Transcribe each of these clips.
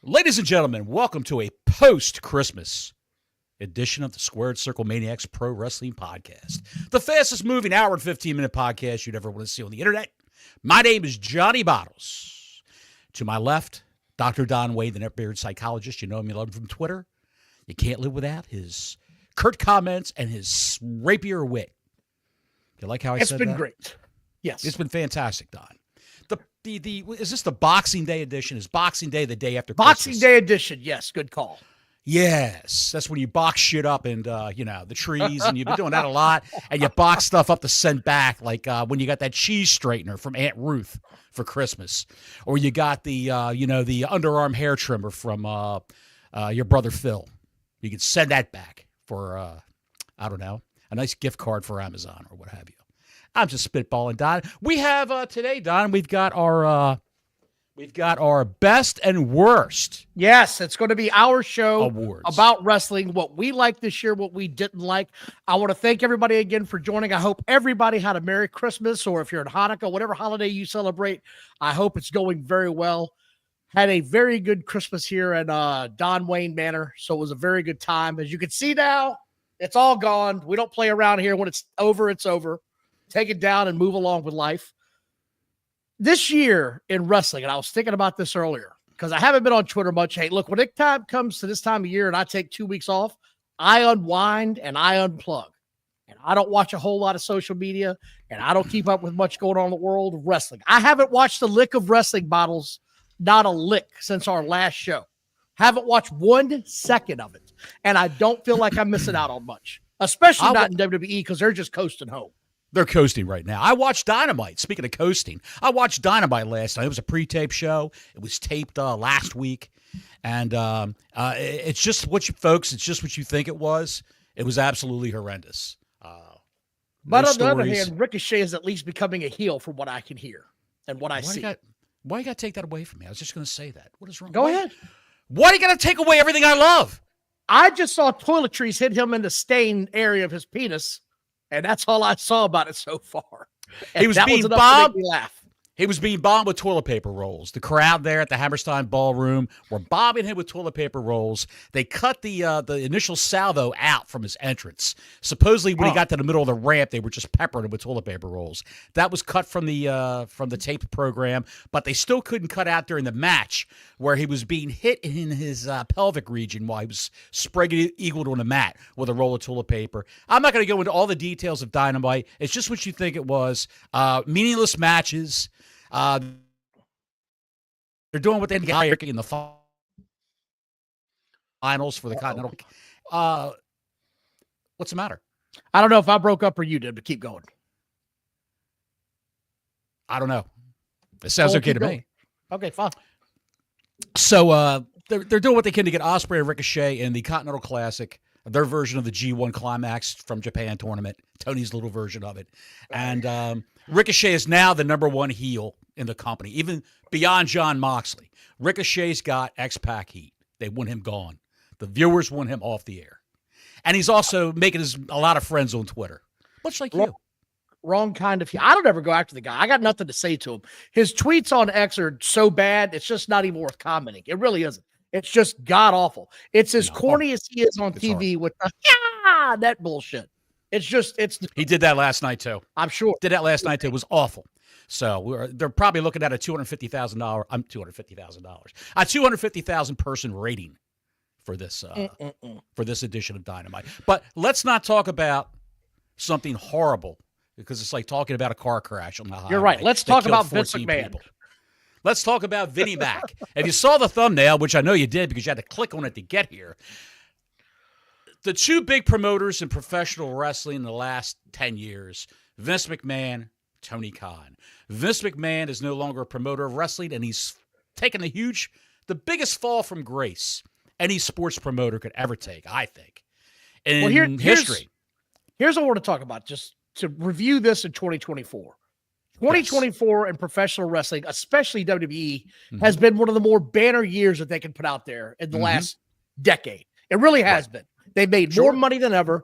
Ladies and gentlemen, welcome to a post-Christmas edition of the Squared Circle Maniacs Pro Wrestling Podcast, the fastest moving hour and 15-minute podcast you'd ever want to see on the internet. My name is Johnny Bottles. To my left, Dr. Don Wade, the net-bearded psychologist. You know him, you love him from Twitter. You can't live without his curt comments and his rapier wit. You like how I said that? It's been great. Yes. It's been fantastic, Don. Is this the Boxing Day edition? Is Boxing Day the day after Christmas? Boxing Day edition. Yes, good call. Yes, that's when you box shit up and the trees, and you've been doing that a lot. And you box stuff up to send back, like when you got that cheese straightener from Aunt Ruth for Christmas, or you got the the underarm hair trimmer from your brother Phil. You can send that back for I don't know, a nice gift card for Amazon or what have you. I'm just spitballing, Don. We have today, Don. We've got our best and worst. Yes, it's going to be our show awards about wrestling, what we liked this year, what we didn't like. I want to thank everybody again for joining. I hope everybody had a Merry Christmas, or if you're in Hanukkah, whatever holiday you celebrate, I hope it's going very well. Had a very good Christmas here at Don Wayne Manor, so it was a very good time. As you can see now, it's all gone. We don't play around here. When it's over, it's over. Take it down and move along with life. This year in wrestling, and I was thinking about this earlier because I haven't been on Twitter much. Hey, look, when it comes to this time of year and I take 2 weeks off, I unwind and I unplug. And I don't watch a whole lot of social media, and I don't keep up with much going on in the world of wrestling. I haven't watched a lick of wrestling, Bottles, not a lick, since our last show. Haven't watched 1 second of it. And I don't feel like I'm missing out on much, especially not in WWE because they're just coasting home. They're coasting right now. I watched Dynamite. Speaking of coasting, I watched Dynamite last night. It was a pre-tape show. It was taped last week. And it's just what you folks, it's just what you think it was. It was absolutely horrendous. But on the other hand, Ricochet is at least becoming a heel from what I can hear and what I see. Why you got to take that away from me? I was just going to say that. What is wrong? Go ahead. Why do you got to take away everything I love? I just saw toiletries hit him in the stain area of his penis. And that's all I saw about it so far. And he was being bombed. Laugh. He was being bombed with toilet paper rolls. The crowd there at the Hammerstein Ballroom were bombing him with toilet paper rolls. They cut the initial salvo out from his entrance. Supposedly, when he got to the middle of the ramp, they were just peppering him with toilet paper rolls. That was cut from the taped program, but they still couldn't cut out during the match where he was being hit in his pelvic region while he was spread eagled on the mat with a roll of toilet paper. I'm not going to go into all the details of Dynamite. It's just what you think it was. Meaningless matches. They're doing what they get in the finals for the Continental. What's the matter? I don't know if I broke up or you did, but keep going. I don't know. It sounds okay to me. Okay, fine. So they're doing what they can to get Ospreay and Ricochet in the Continental Classic, their version of the G1 Climax from Japan tournament, Tony's little version of it. And Ricochet is now the number one heel in the company, even beyond Jon Moxley. Ricochet's got X-Pac heat. They want him gone. The viewers want him off the air. And he's also making a lot of friends on Twitter, much like you. Wrong kind of heel. I don't ever go after the guy. I got nothing to say to him. His tweets on X are so bad, it's just not even worth commenting. It really isn't. It's just god-awful. It's as corny as he is on TV with the that bullshit. He did that last night, too. I'm sure. Did that last night, too. It was awful. So they're probably looking at a $250,000. A 250,000 person rating for this edition of Dynamite. But let's not talk about something horrible because it's like talking about a car crash on the highway. You're right. Let's talk about Vince McMahon. People. Let's talk about Vinnie Mac. If you saw the thumbnail, which I know you did because you had to click on it to get here, the two big promoters in professional wrestling in the last 10 years, Vince McMahon, Tony Khan. Vince McMahon is no longer a promoter of wrestling, and he's taken the biggest fall from grace any sports promoter could ever take, I think, in history. Here's what I want to talk about, just to review this in 2024. 2024 in professional wrestling, especially WWE, has been one of the more banner years that they can put out there in the last decade. It really has been. They made more money than ever.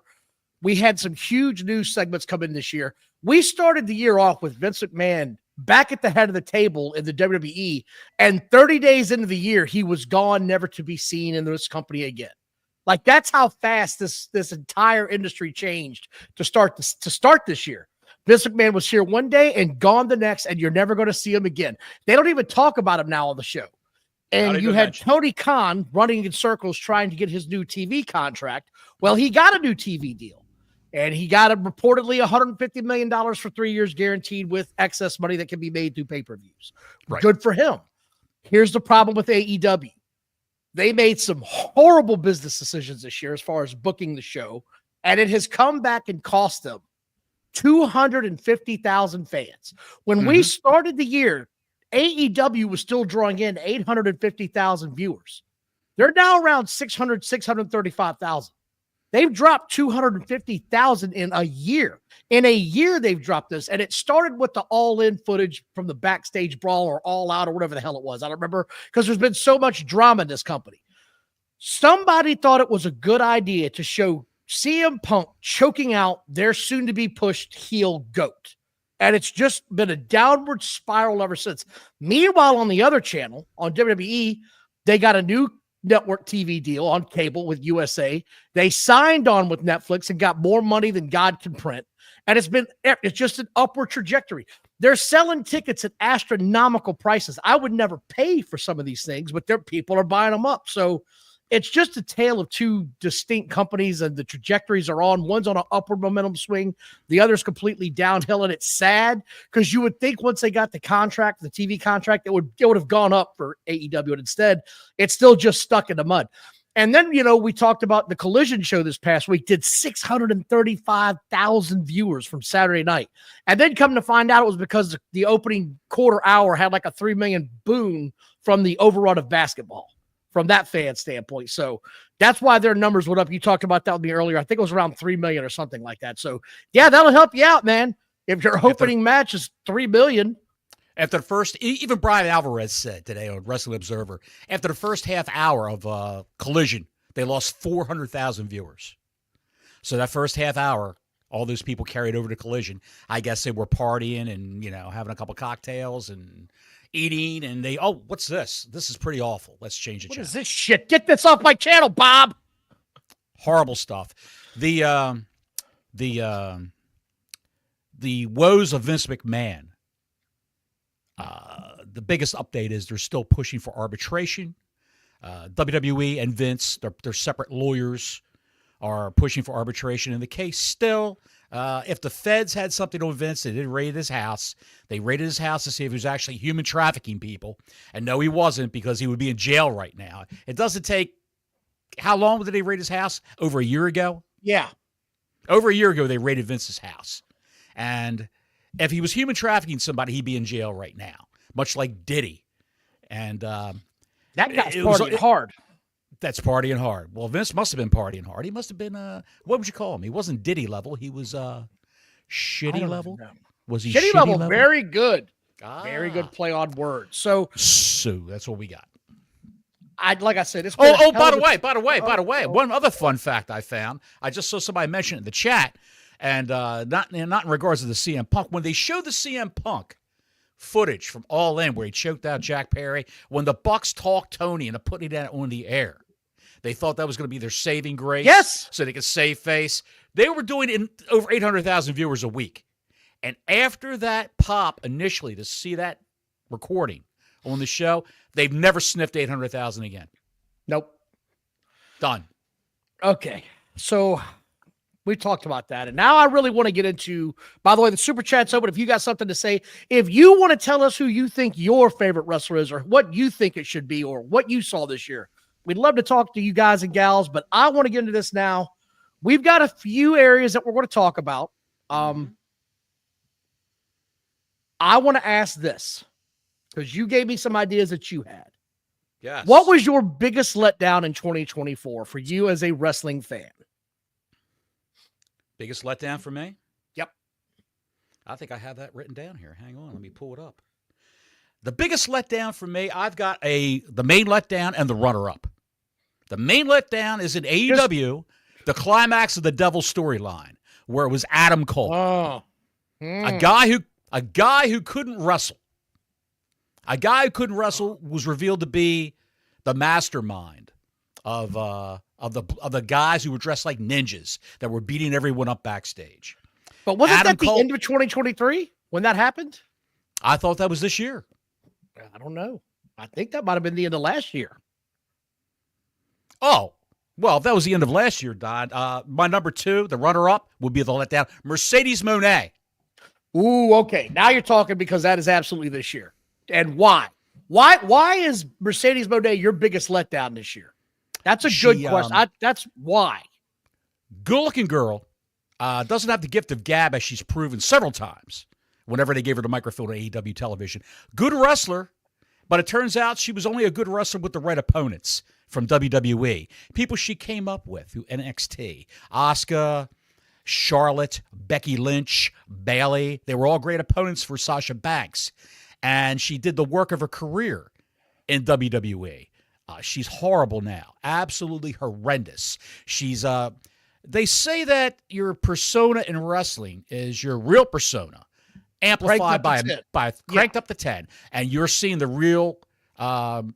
We had some huge news segments come in this year. We started the year off with Vince McMahon back at the head of the table in the WWE. And 30 days into the year, he was gone, never to be seen in this company again. Like, that's how fast this entire industry changed to start this year. Vince McMahon was here one day and gone the next, and you're never going to see him again. They don't even talk about him now on the show. And you had Tony Khan running in circles trying to get his new TV contract. Well, he got a new TV deal, and he got reportedly $150 million for 3 years guaranteed with excess money that can be made through pay-per-views. Right. Good for him. Here's the problem with AEW. They made some horrible business decisions this year as far as booking the show, and it has come back and cost them 250,000 fans. When we started the year, AEW was still drawing in 850,000 viewers. They're now around 635,000. They've dropped 250,000 in a year. In a year, they've dropped this. And it started with the all-in footage from the backstage brawl or all out or whatever the hell it was. I don't remember, because there's been so much drama in this company. Somebody thought it was a good idea to show CM Punk choking out their soon-to-be-pushed heel GOAT. And it's just been a downward spiral ever since. Meanwhile, on the other channel, on WWE, they got a new network TV deal on cable with USA. They signed on with Netflix and got more money than God can print. And it's just an upward trajectory. They're selling tickets at astronomical prices. I would never pay for some of these things, but people are buying them up. So it's just a tale of two distinct companies, and the trajectories are on. One's on an upward momentum swing. The other's completely downhill, and it's sad because you would think once they got the contract, the TV contract, it would have gone up for AEW, and instead it's still just stuck in the mud. And then, we talked about the Collision show this past week did 635,000 viewers from Saturday night. And then come to find out it was because the opening quarter hour had like a 3 million boom from the overrun of basketball. From that fan standpoint. So that's why their numbers went up. You talked about that with me earlier. I think it was around 3 million or something like that. So yeah, that'll help you out, man. If your opening match is 3 million. After the first, even Brian Alvarez said today on Wrestling Observer, after the first half hour of Collision, they lost 400,000 viewers. So that first half hour, all those people carried over to Collision. I guess they were partying and, having a couple cocktails and eating, and what's this? This is pretty awful. Let's change the channel. What is this shit? Get this off my channel, Bob. Horrible stuff. The woes of Vince McMahon. The biggest update is they're still pushing for arbitration. WWE and Vince, their separate lawyers, are pushing for arbitration in the case still. If the feds had something on Vince, they did raid his house. They raided his house to see if he was actually human trafficking people. And no, he wasn't, because he would be in jail right now. It doesn't take – how long did they raid his house? Over a year ago? Yeah. Over a year ago, they raided Vince's house. And if he was human trafficking somebody, he'd be in jail right now, much like Diddy. And that guy's partying hard. That's partying hard. Well, Vince must have been partying hard. He must have been, what would you call him? He wasn't Diddy level. He was shitty level. Was he shitty level? Very good. Very good play on words. So that's what we got. Like I said, it's by the way, one other fun fact I found. I just saw somebody mention it in the chat, and not in regards to the CM Punk. When they showed the CM Punk footage from All In where he choked out Jack Perry, when the Bucks talked Tony into putting that on the air, they thought that was going to be their saving grace. Yes. So they could save face. They were doing it in over 800,000 viewers a week. And after that pop initially to see that recording on the show, they've never sniffed 800,000 again. Nope. Done. Okay. So we talked about that. And now I really want to get into, by the way, the super chat's open. If you got something to say, if you want to tell us who you think your favorite wrestler is, or what you think it should be, or what you saw this year, we'd love to talk to you guys and gals, but I want to get into this now. We've got a few areas that we're going to talk about. I want to ask this, because you gave me some ideas that you had. Yes. What was your biggest letdown in 2024 for you as a wrestling fan? Biggest letdown for me? Yep. I think I have that written down here. Hang on, let me pull it up. The biggest letdown for me, I've got the main letdown and the runner-up. The main letdown is in AEW, the climax of the Devil storyline, where it was Adam Cole. Oh. A guy who A guy who couldn't wrestle. A guy who couldn't wrestle was revealed to be the mastermind of the guys who were dressed like ninjas that were beating everyone up backstage. But wasn't that the end of 2023 when that happened? I thought that was this year. I don't know. I think that might have been the end of last year. Oh, well, if that was the end of last year, Don, my number 2, the runner-up, would be the letdown, Mercedes Moné. Ooh, okay. Now you're talking, because that is absolutely this year. And why? Why is Mercedes Moné your biggest letdown this year? That's a good question. That's why. Good-looking girl, doesn't have the gift of gab, as she's proven several times whenever they gave her the microphone on AEW television. Good wrestler, but it turns out she was only a good wrestler with the right opponents from WWE. People she came up with through NXT. Asuka, Charlotte, Becky Lynch, Bayley. They were all great opponents for Sasha Banks. And she did the work of her career in WWE. She's horrible now. Absolutely horrendous. She's they say that your persona in wrestling is your real persona, amplified by cranked up to 10. And you're seeing the real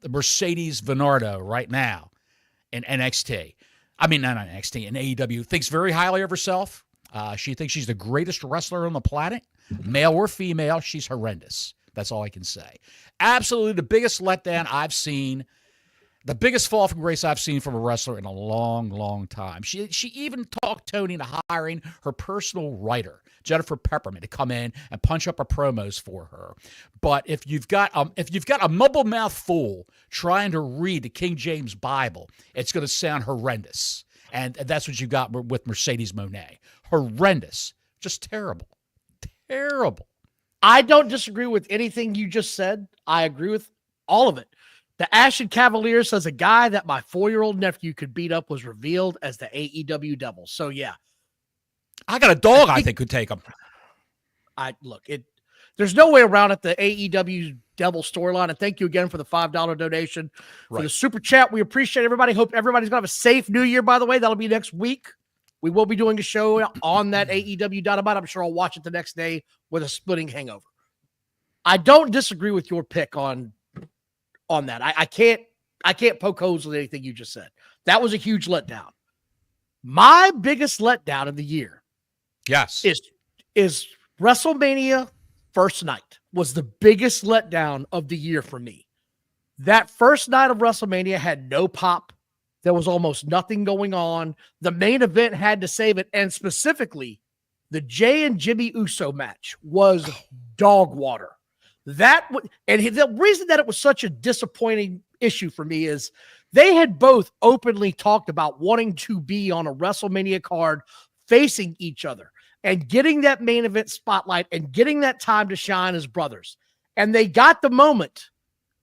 Mercedes Venardo right now in NXT. I mean, not NXT, in AEW. Thinks very highly of herself. She thinks she's the greatest wrestler on the planet. Male or female, she's horrendous. That's all I can say. Absolutely the biggest letdown I've seen, the biggest fall from grace I've seen from a wrestler in a long, long time. She even talked Tony into hiring her personal writer, Jennifer Pepperman, to come in and punch up her promos for her. But if you've got a mumble mouth fool trying to read the King James Bible, it's going to sound horrendous. And that's what you got with Mercedes Moné. Horrendous. Just terrible. Terrible. I don't disagree with anything you just said. I agree with all of it. The Ashen Cavalier says a guy that my 4-year-old nephew could beat up was revealed as the AEW Devil. So, yeah. I got a dog I think could take him. There's no way around it, the AEW Devil storyline. And thank you again for the $5 donation. For the super chat, we appreciate everybody. Hope everybody's going to have a safe new year, by the way. That'll be next week. We will be doing a show on that AEW Dynamite. I'm sure I'll watch it the next day with a splitting hangover. I don't disagree with your pick on that. I can't poke holes with anything you just said. That was a huge letdown. My biggest letdown of the year, yes, is WrestleMania first night was the biggest letdown of the year for me. That first night of WrestleMania had no pop. There was almost nothing going on. The main event had to save it. And specifically, the Jay and Jimmy Uso match was dog water. And the reason that it was such a disappointing issue for me is they had both openly talked about wanting to be on a WrestleMania card facing each other and getting that main event spotlight and getting that time to shine as brothers. And they got the moment.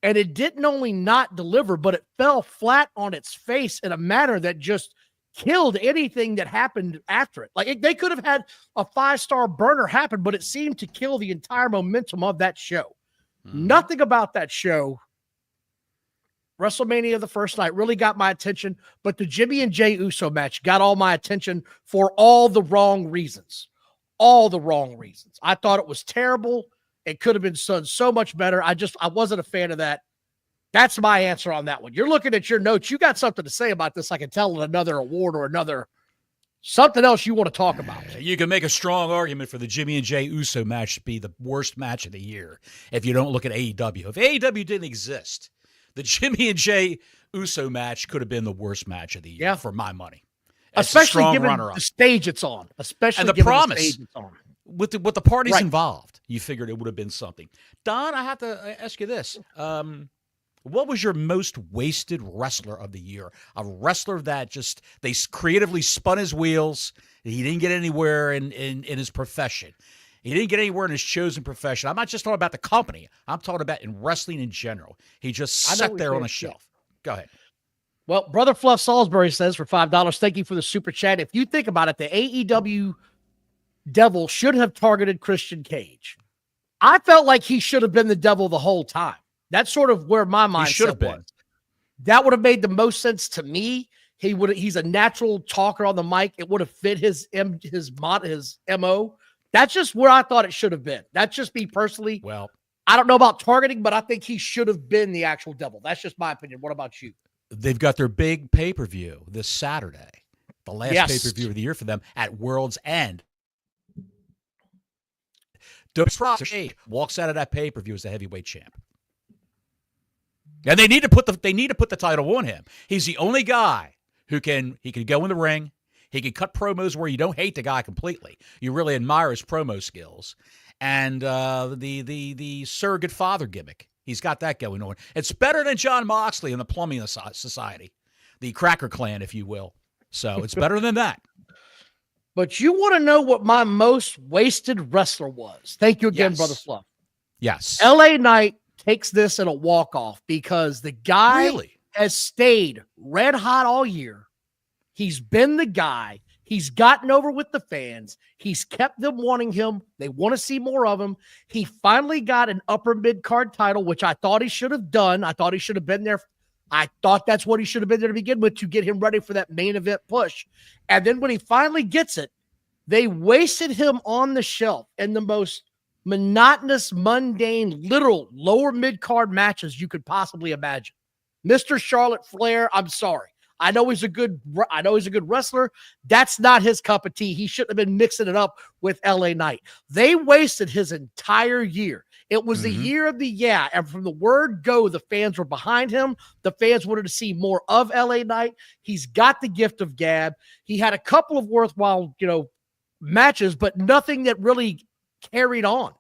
And it didn't only not deliver, but it fell flat on its face in a manner that just killed anything that happened after it. Like they could have had a 5-star burner happen, but it seemed to kill the entire momentum of that show. Nothing about that show, WrestleMania the first night, really got my attention, but the Jimmy and Jay Uso match got all my attention for all the wrong reasons. All the wrong reasons. I thought it was terrible. It could have been done so much better. I wasn't a fan of that. That's my answer on that one. You're looking at your notes. You got something to say about this. I can tell in another award or something else you want to talk about. You can make a strong argument for the Jimmy and Jay Uso match to be the worst match of the year if you don't look at AEW. If AEW didn't exist, the Jimmy and Jay Uso match could have been the worst match of the year for my money. Especially given the stage it's on. Especially and the given promise. The stage it's on. With the parties involved, you figured it would have been something. Don, I have to ask you this. What was your most wasted wrestler of the year? A wrestler that they creatively spun his wheels. He didn't get anywhere in his profession. He didn't get anywhere in his chosen profession. I'm not just talking about the company. I'm talking about in wrestling in general. He just sat there on a shelf. Go ahead. Well, Brother Fluff Salisbury says for $5, thank you for the super chat. If you think about it, the AEW Devil should have targeted Christian Cage. I felt like he should have been the devil the whole time. That's sort of where my mindset was. That would have made the most sense to me. He's a natural talker on the mic. It would have fit his MO That's just where I thought it should have been. That's just me personally. Well, I don't know about targeting, but I think he should have been the actual devil. That's just my opinion. What about you? they've got their big pay-per-view this Saturday, the last pay-per-view of the year for them at World's End. Disgrace walks out of that pay-per-view as the heavyweight champ. And they need to put the title on him. He's the only guy who can go in the ring. He can cut promos where you don't hate the guy completely. You really admire his promo skills. And the surrogate father gimmick. He's got that going on. It's better than John Moxley in the Plumbing Society, the Cracker Clan, if you will. So it's better than that. But you want to know what my most wasted wrestler was? Thank you again, Brother Fluff. Yes. LA Knight takes this in a walk-off because the guy has stayed red hot all year. He's been the guy. He's gotten over with the fans. He's kept them wanting him. They want to see more of him. He finally got an upper mid-card title, which I thought he should have done. I thought he should have been there. I thought that's what he should have been there to begin with, to get him ready for that main event push. And then when he finally gets it, they wasted him on the shelf in the most monotonous, mundane, literal lower mid-card matches you could possibly imagine. Mr. Charlotte Flair, I'm sorry. I know he's a good wrestler. That's not his cup of tea. He shouldn't have been mixing it up with LA Knight. They wasted his entire year. It was the year of the yeah. And from the word go, the fans were behind him. The fans wanted to see more of LA Knight. He's got the gift of gab. He had a couple of worthwhile, matches, but nothing that really carried on.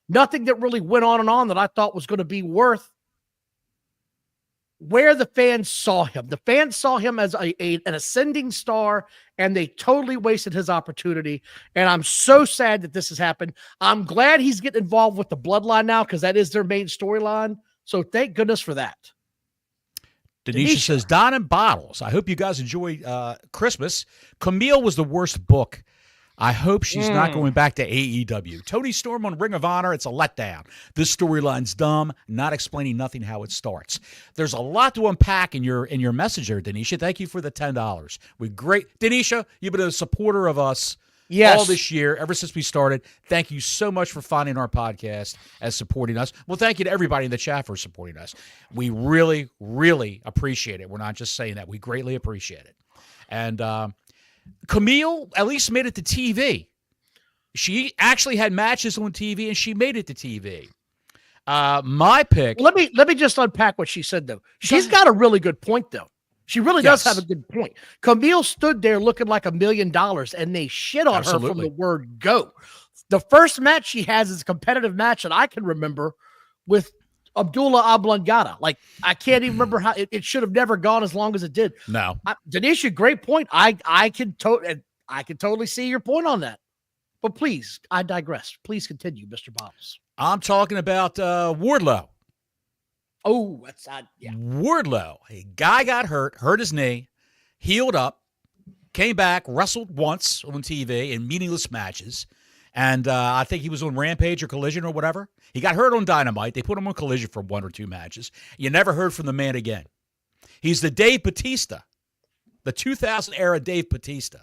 Nothing that really went on and on that I thought was going to be worth where the fans saw him. The fans saw him as an ascending star, and they totally wasted his opportunity. And I'm so sad that this has happened. I'm glad he's getting involved with the bloodline now, because that is their main storyline. So thank goodness for that. Denisha says, Don and Bottles, I hope you guys enjoy Christmas. Camille was the worst book. I hope she's not going back to AEW. Tony Storm on Ring of Honor, it's a letdown. This storyline's dumb, not explaining nothing how it starts. There's a lot to unpack in your message there, Denisha. Thank you for the $10. Denisha, you've been a supporter of us all this year, ever since we started. Thank you so much for finding our podcast and supporting us. Well, thank you to everybody in the chat for supporting us. We really, really appreciate it. We're not just saying that. We greatly appreciate it. And Camille at least made it to TV. She actually had matches on TV, and she made it to TV. My pick. Let me just unpack what she said, though. She's got a really good point, though. She really does have a good point. Camille stood there looking like $1 million, and they shit on her from the word go. The first match she has is a competitive match that I can remember with Abdullah Oblongata. Like, I can't even remember how it should have never gone as long as it did. No. Denisha, great point. I can totally see your point on that. But please, I digress. Please continue, Mr. Bottles. I'm talking about Wardlow. Oh, that's Wardlow. A guy got hurt his knee, healed up, came back, wrestled once on TV in meaningless matches. And I think he was on Rampage or Collision or whatever. He got hurt on Dynamite. They put him on Collision for 1 or 2 matches. You never heard from the man again. He's the Dave Bautista, the 2000 era Dave Bautista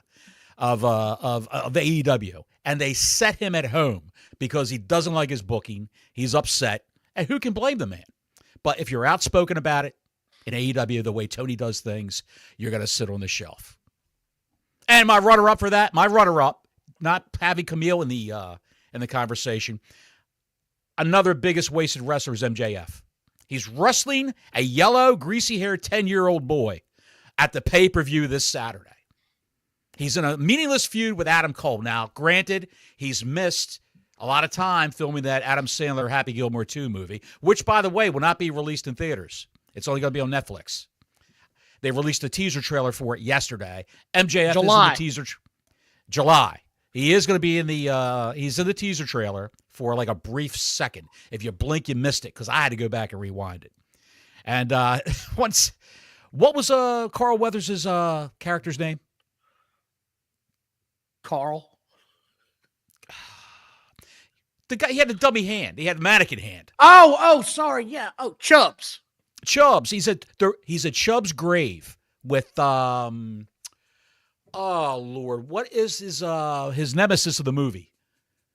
of AEW. And they set him at home because he doesn't like his booking. He's upset. And who can blame the man? But if you're outspoken about it in AEW, the way Tony does things, you're going to sit on the shelf. And my runner-up for that, not having Camille in the conversation, another biggest wasted wrestler is MJF. He's wrestling a yellow, greasy-haired 10-year-old boy at the pay-per-view this Saturday. He's in a meaningless feud with Adam Cole. Now, granted, he's missed a lot of time filming that Adam Sandler Happy Gilmore 2 movie, which, by the way, will not be released in theaters. It's only going to be on Netflix. They released a teaser trailer for it yesterday. MJF is in the teaser. July. He is going to be in he's in the teaser trailer for like a brief second. If you blink, you missed it, because I had to go back and rewind it. And what was Carl Weathers' character's name? Carl. The guy, he had a dummy hand. He had a mannequin hand. Oh, sorry. Yeah. Oh, Chubbs. Chubbs. He's at Chubbs' grave with oh Lord, what is his nemesis of the movie?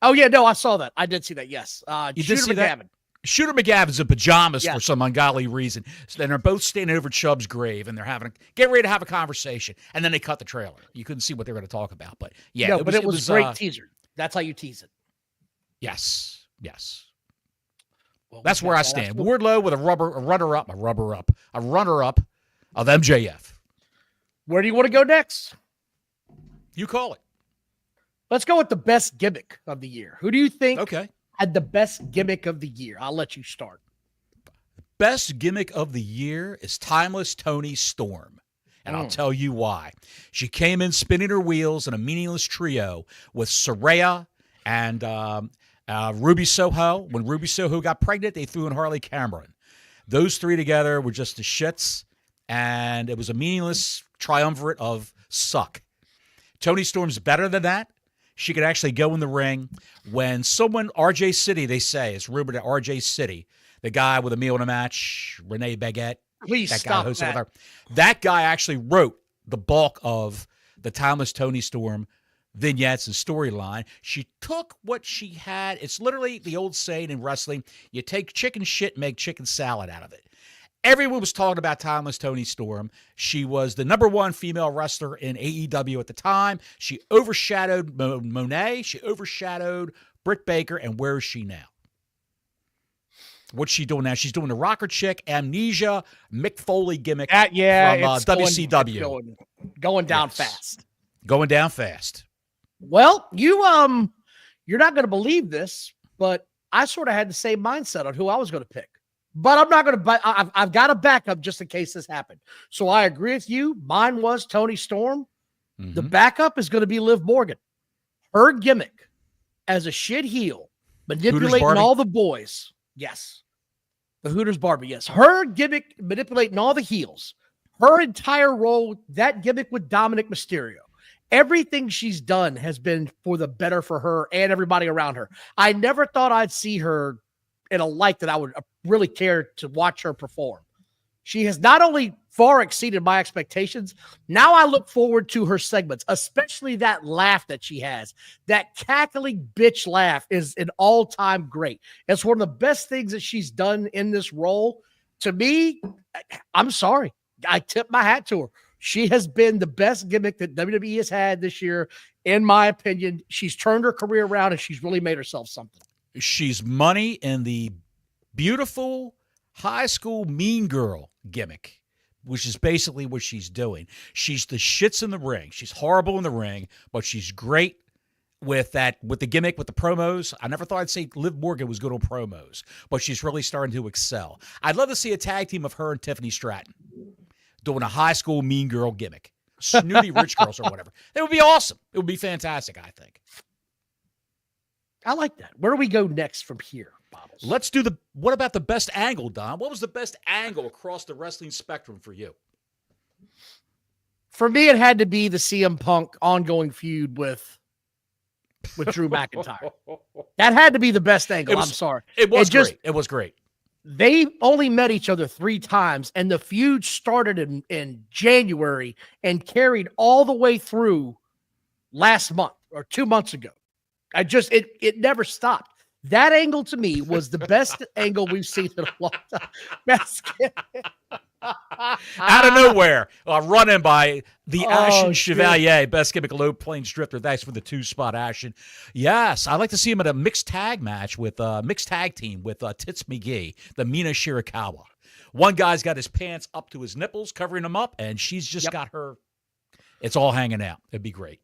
Oh yeah, no, I saw that. I did see that. Yes, You Shooter did see that? McGavin. Shooter McGavin's in pajamas Yeah. for some ungodly reason. So then they're both standing over Chubb's grave, and they're getting ready to have a conversation. And then they cut the trailer. You couldn't see what they were going to talk about, but yeah, No, it was great teaser. That's how you tease it. Yes. Well, That's where I stand. Wardlow with a runner-up of MJF. Where do you want to go next? You call it. Let's go with the best gimmick of the year. Who do you think Okay. had the best gimmick of the year? I'll let you start. Best gimmick of the year is Timeless Toni Storm. And I'll tell you why. She came in spinning her wheels in a meaningless trio with Saraya and Ruby Soho. When Ruby Soho got pregnant, they threw in Harley Cameron. Those three together were just the shits, and it was a meaningless triumvirate of suck. Toni Storm's better than that. She could actually go in the ring. When someone, RJ City, they say, it's rumored that RJ City, the guy with a meal in a match, Renee Baguette, Please that guy stop hosted that. with her. That guy actually wrote the bulk of the Timeless Toni Storm vignettes and storyline. She took what she had. It's literally the old saying in wrestling, you take chicken shit and make chicken salad out of it. Everyone was talking about Timeless Toni Storm. She was the number one female wrestler in AEW at the time. She overshadowed Monet. She overshadowed Britt Baker. And where is she now? What's she doing now? She's doing the rocker chick, Amnesia, Mick Foley gimmick from WCW. Going down fast. Going down fast. Well, you're not going to believe this, but I sort of had the same mindset on who I was going to pick. But I'm not going to. I've got a backup just in case this happened. So I agree with you. Mine was Toni Storm. Mm-hmm. The backup is going to be Liv Morgan. Her gimmick as a shit heel, manipulating all the boys. Yes. The Hooters Barbie. Yes. Her gimmick, manipulating all the heels. Her entire role, that gimmick with Dominic Mysterio. Everything she's done has been for the better for her and everybody around her. I never thought I'd see her in a light that I would really care to watch her perform. She has not only far exceeded my expectations, now I look forward to her segments, especially that laugh that she has. That cackling bitch laugh is an all-time great. It's one of the best things that she's done in this role. To me, I'm sorry. I tip my hat to her. She has been the best gimmick that WWE has had this year, in my opinion. She's turned her career around, and she's really made herself something. She's money in the beautiful high school mean girl gimmick, which is basically what she's doing. She's the shits in the ring. She's horrible in the ring, but she's great with the gimmick, with the promos. I never thought I'd say Liv Morgan was good on promos, but she's really starting to excel. I'd love to see a tag team of her and Tiffany Stratton doing a high school mean girl gimmick. Snooty Rich Girls or whatever. It would be awesome. It would be fantastic, I think. I like that. Where do we go next from here, Bobbles? Let's do what about the best angle, Don? What was the best angle across the wrestling spectrum for you? For me, it had to be the CM Punk ongoing feud with Drew McIntyre. That had to be the best angle. I'm sorry. It was great. It was great. They only met each other 3 times, and the feud started in January and carried all the way through last month or 2 months ago. It never stopped. That angle to me was the best angle we've seen in a long time. Out of nowhere, running by the Ashen Chevalier, best gimmick low plains drifter. Thanks for the 2-spot, Ashen. Yes, I'd like to see him at a mixed tag match with mixed tag team with Tits McGee, the Mina Shirakawa. One guy's got his pants up to his nipples, covering them up, and she's just got her. It's all hanging out. It'd be great.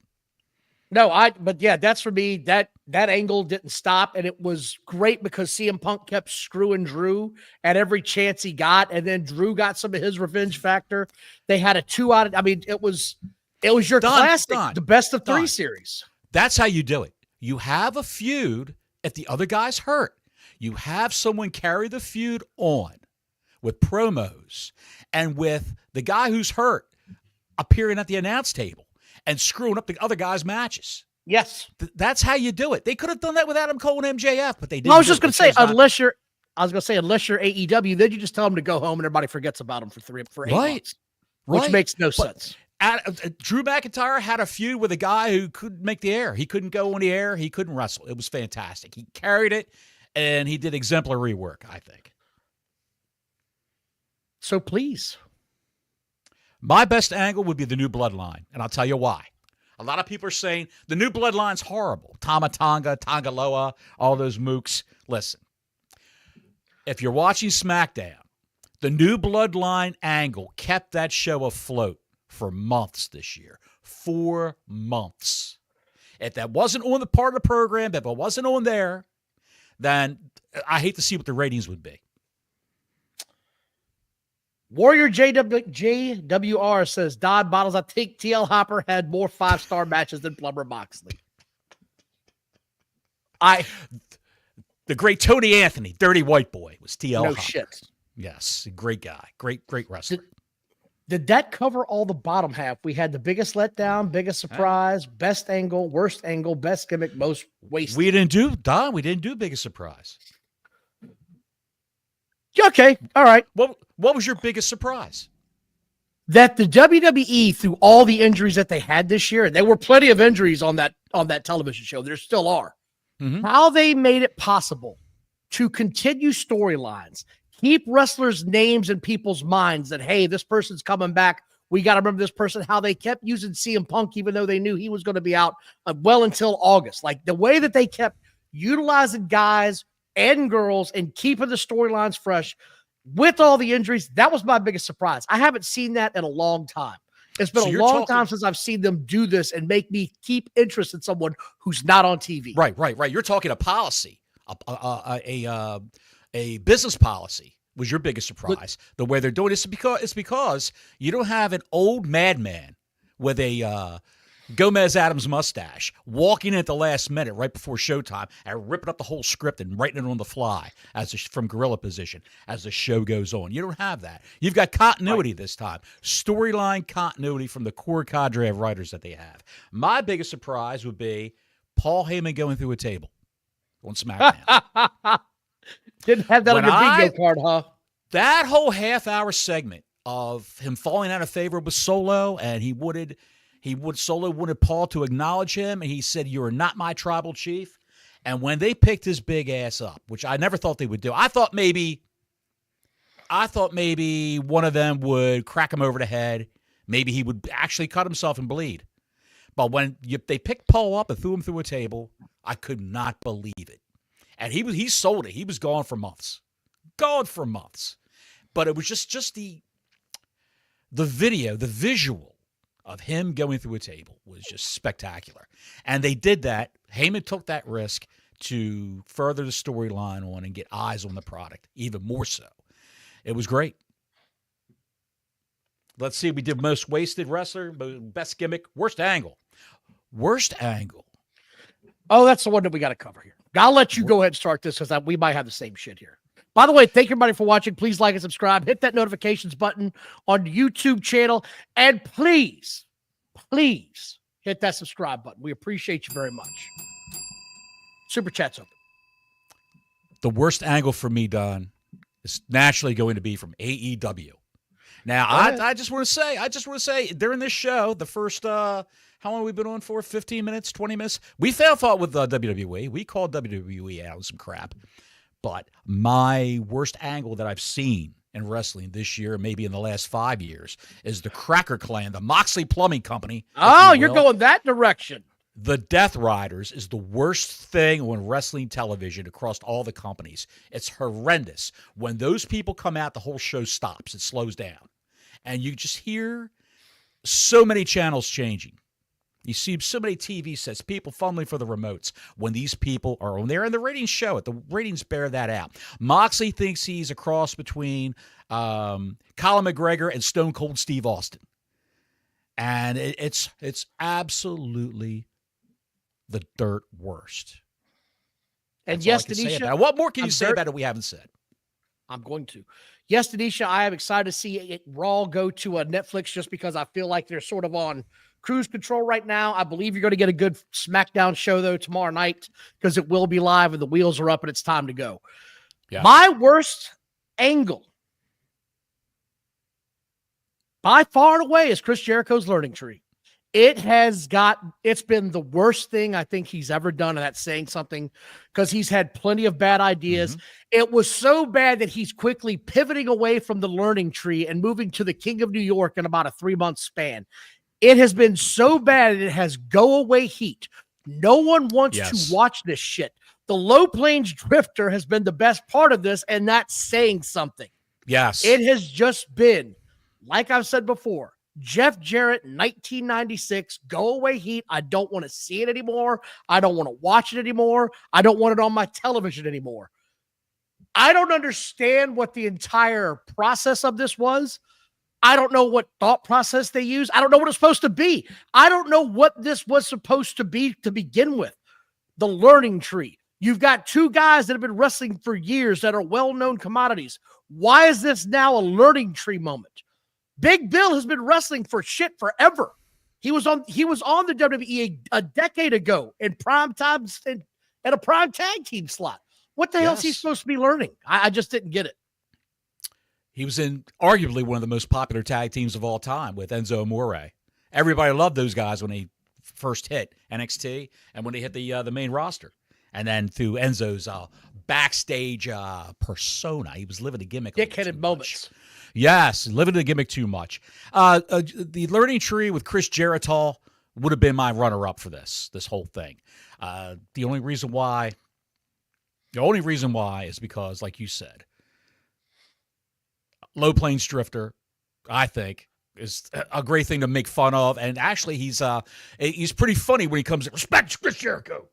But yeah, that's for me. That angle didn't stop, and it was great because CM Punk kept screwing Drew at every chance he got, and then Drew got some of his revenge factor. They had a 2 out of. I mean, it was your classic, the best of 3 series. That's how you do it. You have a feud if the other guy's hurt. You have someone carry the feud on with promos and with the guy who's hurt appearing at the announce table and screwing up the other guy's matches. Yes. That's how you do it. They could have done that with Adam Cole and MJF, but they didn't. Well, I was just going to say, unless you're AEW, then you just tell them to go home and everybody forgets about them for 8 months, which makes no sense. Drew McIntyre had a feud with a guy who couldn't make the air. He couldn't go on the air. He couldn't wrestle. It was fantastic. He carried it, and he did exemplary work, I think. So please. My best angle would be the new bloodline, and I'll tell you why. A lot of people are saying the new bloodline's horrible. Tama Tonga, Tongaloa, all those mooks. Listen, if you're watching SmackDown, the new bloodline angle kept that show afloat for months this year. 4 months. If that wasn't on the part of the program, if it wasn't on there, then I hate to see what the ratings would be. Warrior JWR says, Dodd Bottles, I think TL Hopper had more 5-star matches than Plumber Moxley. The great Tony Anthony, Dirty White Boy, was TL Hopper. Shit. Yes, great guy. Great wrestler. Did that cover all the bottom half? We had the biggest letdown, biggest surprise, best angle, worst angle, best gimmick, most wasted. We didn't do biggest surprise. Okay, all right. What was your biggest surprise? That the WWE, through all the injuries that they had this year, and there were plenty of injuries on that television show, there still are, how they made it possible to continue storylines, keep wrestlers' names in people's minds that, hey, this person's coming back. We got to remember this person, how they kept using CM Punk, even though they knew he was going to be out well until August. Like the way that they kept utilizing guys and girls and keeping the storylines fresh with all the injuries, that was my biggest surprise. I haven't seen that in a long time. It's been a long time since I've seen them do this and make me keep interest in someone who's not on TV. Right. You're talking a policy, a business policy was your biggest surprise. The way they're doing this is because you don't have an old madman with a Gomez Adams mustache walking in at the last minute right before showtime and ripping up the whole script and writing it on the fly from gorilla position as the show goes on. You don't have that. You've got continuity this time. Storyline continuity from the core cadre of writers that they have. My biggest surprise would be Paul Heyman going through a table on SmackDown. Didn't have that on your video card, huh? That whole half-hour segment of him falling out of favor with Solo, and Solo wanted Paul to acknowledge him, and he said, "You are not my tribal chief." And when they picked his big ass up, which I never thought they would do, I thought maybe one of them would crack him over the head. Maybe he would actually cut himself and bleed. But when they picked Paul up and threw him through a table, I could not believe it. And he sold it. He was gone for months. But it was just the video, the visual of him going through a table was just spectacular. And they did that. Heyman took that risk to further the storyline on and get eyes on the product even more so. It was great. Let's see. We did most wasted wrestler, best gimmick, worst angle. Worst angle. Oh, that's the one that we got to cover here. I'll let you go ahead and start this because we might have the same shit here. By the way, thank you everybody for watching. Please like and subscribe. Hit that notifications button on the YouTube channel. And please hit that subscribe button. We appreciate you very much. Super chat's open. The worst angle for me, Don, is naturally going to be from AEW. Now, I just want to say, during this show, the first, how long have we been on for? 15 minutes, 20 minutes? We fought with WWE. We called WWE out with some crap. But my worst angle that I've seen in wrestling this year, maybe in the last 5 years, is the Cracker Clan, the Moxley Plumbing Company. Oh, you're going that direction. The Death Riders is the worst thing on wrestling television across all the companies. It's horrendous. When those people come out, the whole show stops. It slows down. And you just hear so many channels changing. You see so many TV sets, people fumbling for the remotes when these people are on there, and the ratings show it. The ratings bear that out. Moxley thinks he's a cross between Colin McGregor and Stone Cold Steve Austin. And it's absolutely the dirt worst. And That's yes, Denisha, what more can you say about it we haven't said? I'm going to. Yes, Denisha, I am excited to see Raw go to Netflix just because I feel like they're sort of on cruise control right now. I believe you're going to get a good SmackDown show, though, tomorrow night because it will be live and the wheels are up and it's time to go. Yeah. My worst angle. by far and away is Chris Jericho's learning tree. It's been the worst thing I think he's ever done, and that's saying something, because he's had plenty of bad ideas. Mm-hmm. It was so bad that he's quickly pivoting away from the learning tree and moving to the King of New York in about a 3-month span. It has been so bad, it has go away heat. No one wants to watch this shit. The Low Plains Drifter has been the best part of this, and that's saying something. Yes. It has just been, like I've said before, Jeff Jarrett, 1996, go away heat. I don't want to see it anymore. I don't want to watch it anymore. I don't want it on my television anymore. I don't understand what the entire process of this was. I don't know what thought process they use. I don't know what it's supposed to be. I don't know what this was supposed to be to begin with. The learning tree. You've got two guys that have been wrestling for years that are well-known commodities. Why is this now a learning tree moment? Big Bill has been wrestling for shit forever. He was on the WWE a decade ago in prime times and at a prime tag team slot. What the hell is he supposed to be learning? I just didn't get it. He was in arguably one of the most popular tag teams of all time with Enzo Amore. Everybody loved those guys when they first hit NXT and when they hit the main roster. And then through Enzo's backstage persona, he was living a gimmick. Dick-headed moments. Yes, living the gimmick too much. The learning tree with Chris Jericho would have been my runner-up for this whole thing. The only reason why is because, like you said, Low Plains Drifter, I think, is a great thing to make fun of. And actually, he's pretty funny when he comes in. Respect Chris Jericho.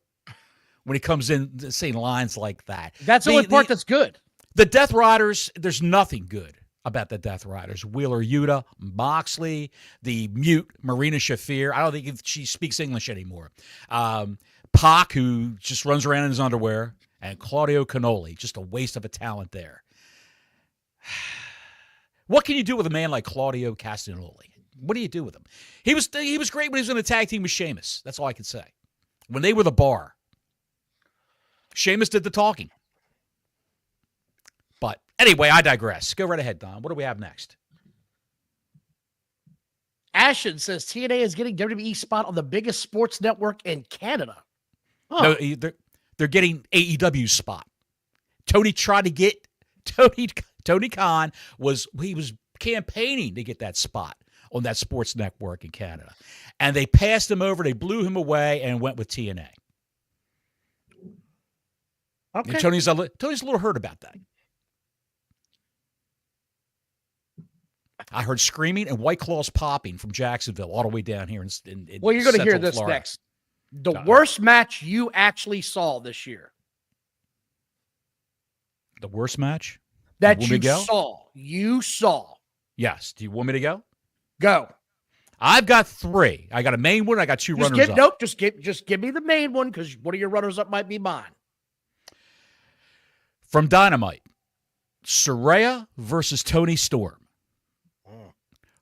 When he comes in saying lines like that. That's the only part that's good. The Death Riders, there's nothing good about the Death Riders. Wheeler Yuta, Moxley, the mute Marina Shafir. I don't think she speaks English anymore. Pac, who just runs around in his underwear, and Claudio Cannoli, just a waste of a talent there. What can you do with a man like Claudio Castagnoli? What do you do with him? He was great when he was in a tag team with Sheamus. That's all I can say. When they were the Bar, Sheamus did the talking. But anyway, I digress. Go right ahead, Don. What do we have next? Ashen says TNA is getting WWE spot on the biggest sports network in Canada. Huh. No, they're getting AEW's spot. Tony tried to get Tony Khan was campaigning to get that spot on that sports network in Canada. And they passed him over, they blew him away, and went with TNA. Okay. And Tony's a little hurt about that. I heard screaming and White Claws popping from Jacksonville all the way down here in well, you're going to hear this Florida. next. The worst match you actually saw this year. The worst match? That you saw. Yes. Do you want me to go? Go. I've got 3. I got a main one. I got 2 runners-up. Nope. Just give me the main one, because one of your runners-up might be mine. From Dynamite, Saraya versus Tony Storm.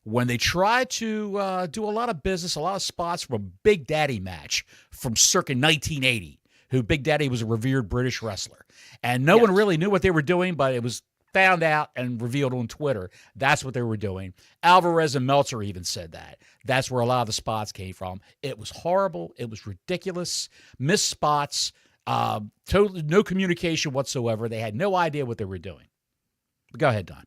When they tried to do a lot of business, a lot of spots from a Big Daddy match from circa 1980, who Big Daddy was a revered British wrestler. And no one really knew what they were doing, but it was found out and revealed on Twitter. That's what they were doing. Alvarez and Meltzer even said that. That's where a lot of the spots came from. It was horrible. It was ridiculous. Missed spots. Totally no communication whatsoever. They had no idea what they were doing. But go ahead, Don.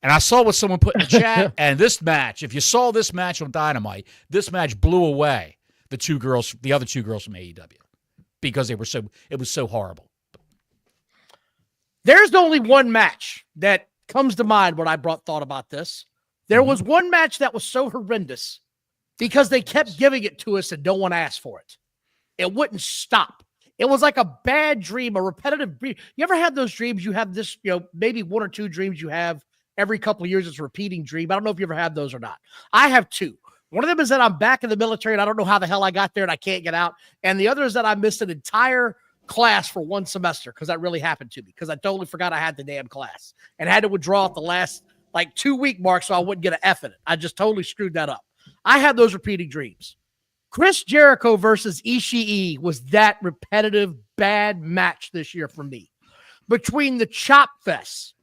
And I saw what someone put in the chat, and this match, if you saw this match on Dynamite, this match blew away the other two girls from AEW, because it was so horrible. There's only one match that comes to mind when I thought about this. There was one match that was so horrendous because they kept giving it to us and no one asked for it. It wouldn't stop. It was like a bad dream, a repetitive dream. You ever have those dreams? You have this, maybe 1 or 2 dreams you have every couple of years. It's a repeating dream. I don't know if you ever had those or not. I have 2. One of them is that I'm back in the military and I don't know how the hell I got there and I can't get out. And the other is that I missed an entire class for 1 semester, because that really happened to me, because I totally forgot I had the damn class and had to withdraw at the last 2-week mark so I wouldn't get an F in it. I just totally screwed that up. I had those repeating dreams. Chris Jericho versus Ishii was that repetitive bad match this year for me. Between the chop fest,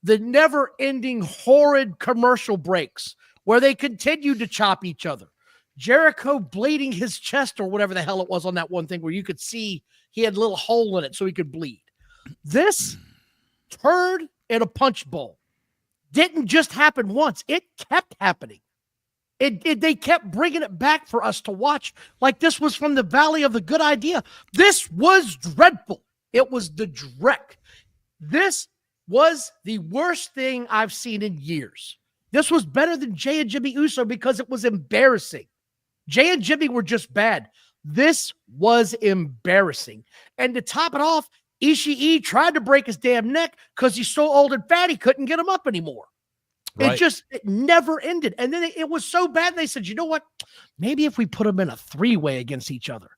the never-ending horrid commercial breaks where they continued to chop each other. Jericho bleeding his chest or whatever the hell it was on that one thing where you could see he had a little hole in it so he could bleed. This turd in a punch bowl didn't just happen once. It kept happening. They kept bringing it back for us to watch like this was from the Valley of the Good Idea. This was dreadful. It was the dreck. This was the worst thing I've seen in years. This was better than Jay and Jimmy Uso because it was embarrassing. Jay and Jimmy were just bad. This was embarrassing. And to top it off, Ishii tried to break his damn neck because he's so old and fat he couldn't get him up anymore. Right. It never ended. And then it was so bad, they said, you know what? Maybe if we put them in a three-way against each other.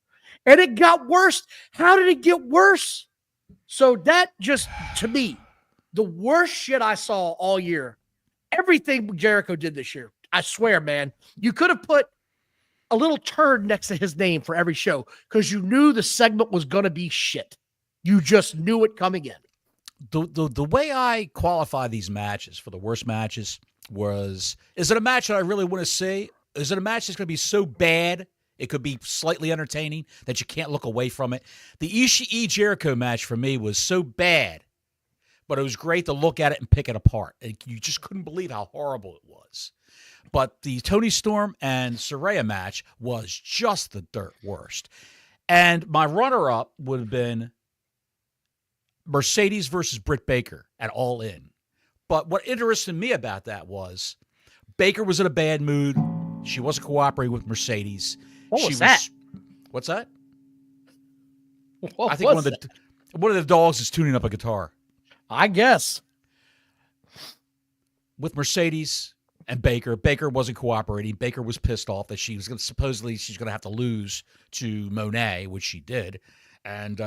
And it got worse. How did it get worse? So that just, to me, the worst shit I saw all year, everything Jericho did this year, I swear, man, you could have put a little turd next to his name for every show because you knew the segment was going to be shit. You just knew it coming in. The way I qualify these matches for the worst matches is it a match that I really want to see? Is it a match that's going to be so bad it could be slightly entertaining that you can't look away from it? The Ishii-Jericho match for me was so bad, but it was great to look at it and pick it apart. You just couldn't believe how horrible it was. But the Toni Storm and Saraya match was just the dirt worst. And my runner-up would have been Mercedes versus Britt Baker at All In. But what interested me about that was Baker was in a bad mood. She wasn't cooperating with Mercedes. What was that? What's that? What I think one of the dogs is tuning up a guitar. I guess. With Mercedes and Baker wasn't cooperating. Baker was pissed off that she's going to have to lose to Monet, which she did. And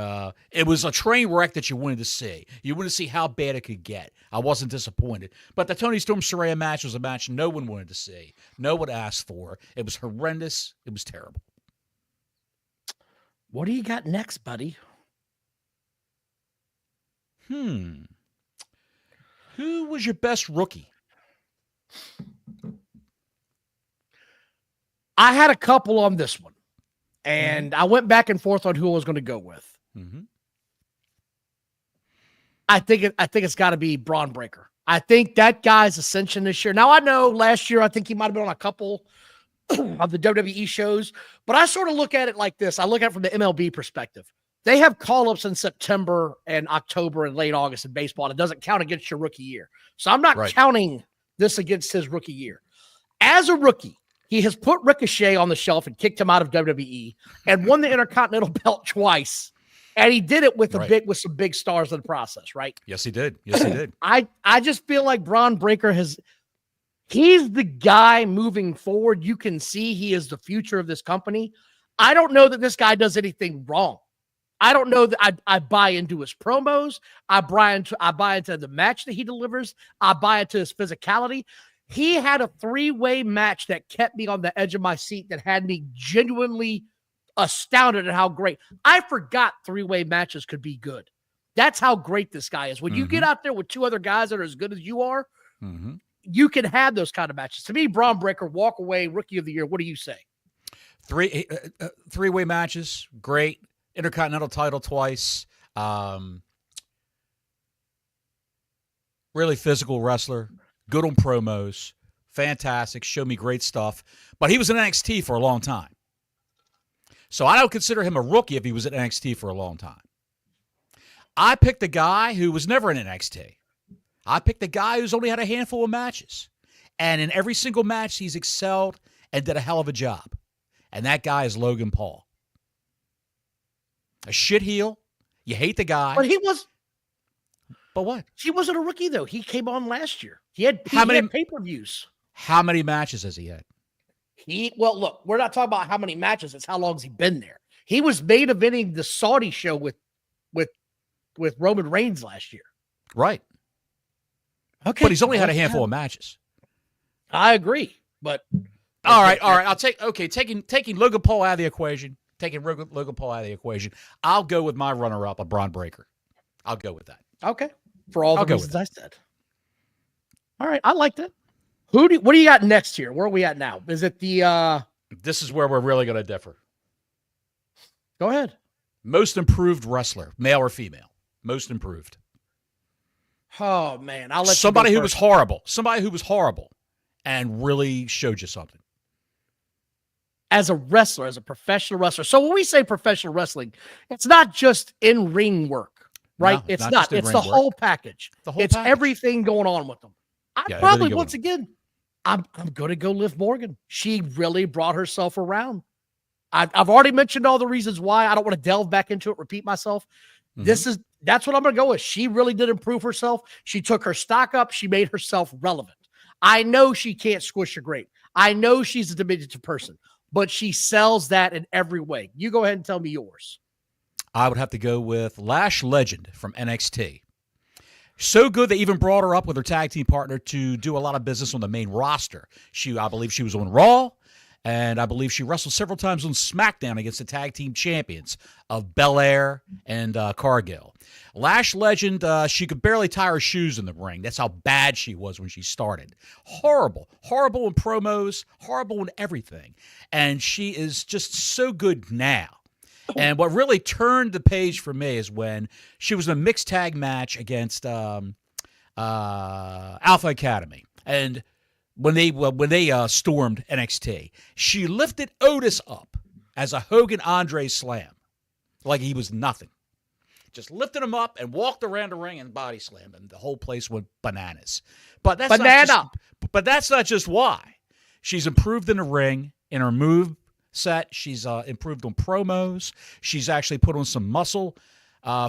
it was a train wreck that you wanted to see. You wanted to see how bad it could get. I wasn't disappointed. But the Toni Storm Saraya match was a match no one wanted to see. No one asked for. It was horrendous. It was terrible. What do you got next, buddy? Who was your best rookie? I had a couple on this one. And I went back and forth on who I was going to go with. Mm-hmm. I think it's got to be Braun Breaker. I think that guy's ascension this year. Now, I know last year I think he might have been on a couple of the WWE shows, but I sort of look at it like this. I look at it from the MLB perspective. They have call-ups in September and October and late August in baseball, and it doesn't count against your rookie year. So I'm not counting this against his rookie year. As a rookie, he has put Ricochet on the shelf and kicked him out of WWE and won the Intercontinental belt twice. And he did it with with some big stars in the process, right? Yes, he did. Yes, he did. I just feel like Braun Breaker he's the guy moving forward. You can see he is the future of this company. I don't know that this guy does anything wrong. I don't know that I buy into his promos. I buy into the match that he delivers. I buy into his physicality. He had a three-way match that kept me on the edge of my seat, that had me genuinely astounded at how great. I forgot three-way matches could be good. That's how great this guy is. When you get out there with two other guys that are as good as you are, you can have those kind of matches. To me, Braun Breaker, walk away, rookie of the year. What do you say? Three-way matches, great. Intercontinental title twice. Really physical wrestler. Good on promos, fantastic, showed me great stuff. But he was in NXT for a long time. So I don't consider him a rookie if he was at NXT for a long time. I picked a guy who was never in NXT. I picked a guy who's only had a handful of matches. And in every single match, he's excelled and did a hell of a job. And that guy is Logan Paul. A shit heel. You hate the guy. But what? He wasn't a rookie, though. He came on last year. He had pay-per-views. How many matches has he had? Well, look, we're not talking about how many matches. It's how long has he been there. He was main eventing the Saudi show with Roman Reigns last year. Right. Okay. But he's only had a handful of matches. I agree. But all right. I'll taking Logan Paul out of the equation. Taking Logan Paul out of the equation. I'll go with my runner-up, a Braun Breaker. I'll go with that. Okay. For all the reasons I said. All right, I liked it. What do you got next here? Where are we at now? Is it the This is where we're really going to differ. Go ahead. Most improved wrestler, male or female? Most improved. Oh man, I'll let somebody you go who first. was horrible. Somebody who was horrible and really showed you something. As a wrestler, as a professional wrestler. So when we say professional wrestling, it's not just in-ring work, right? No, it's not not. just It's in-ring the work. whole package. The whole It's package. everything going on with them. I Yeah, probably, everything once going again, I'm going to go Liv Morgan. She really brought herself around. I've already mentioned all the reasons why. I don't want to delve back into it, repeat myself. Mhm. That's what I'm going to go with. She really did improve herself. She took her stock up. She made herself relevant. I know she can't squish a grape. I know she's a diminutive person, but she sells that in every way. You go ahead and tell me yours. I would have to go with Lash Legend from NXT. So good they even brought her up with her tag team partner to do a lot of business on the main roster. I believe she was on Raw, and I believe she wrestled several times on SmackDown against the tag team champions of Belair and Cargill. Lash Legend, she could barely tie her shoes in the ring. That's how bad she was when she started. Horrible. Horrible in promos, horrible in everything. And she is just so good now. And what really turned the page for me is when she was in a mixed tag match against Alpha Academy. And when they stormed NXT, she lifted Otis up as a Hogan Andre slam like he was nothing. Just lifted him up and walked around the ring and body slammed him. The whole place went bananas. But that's not just why. She's improved in the ring, in her move set. She's improved on promos. She's actually put on some muscle.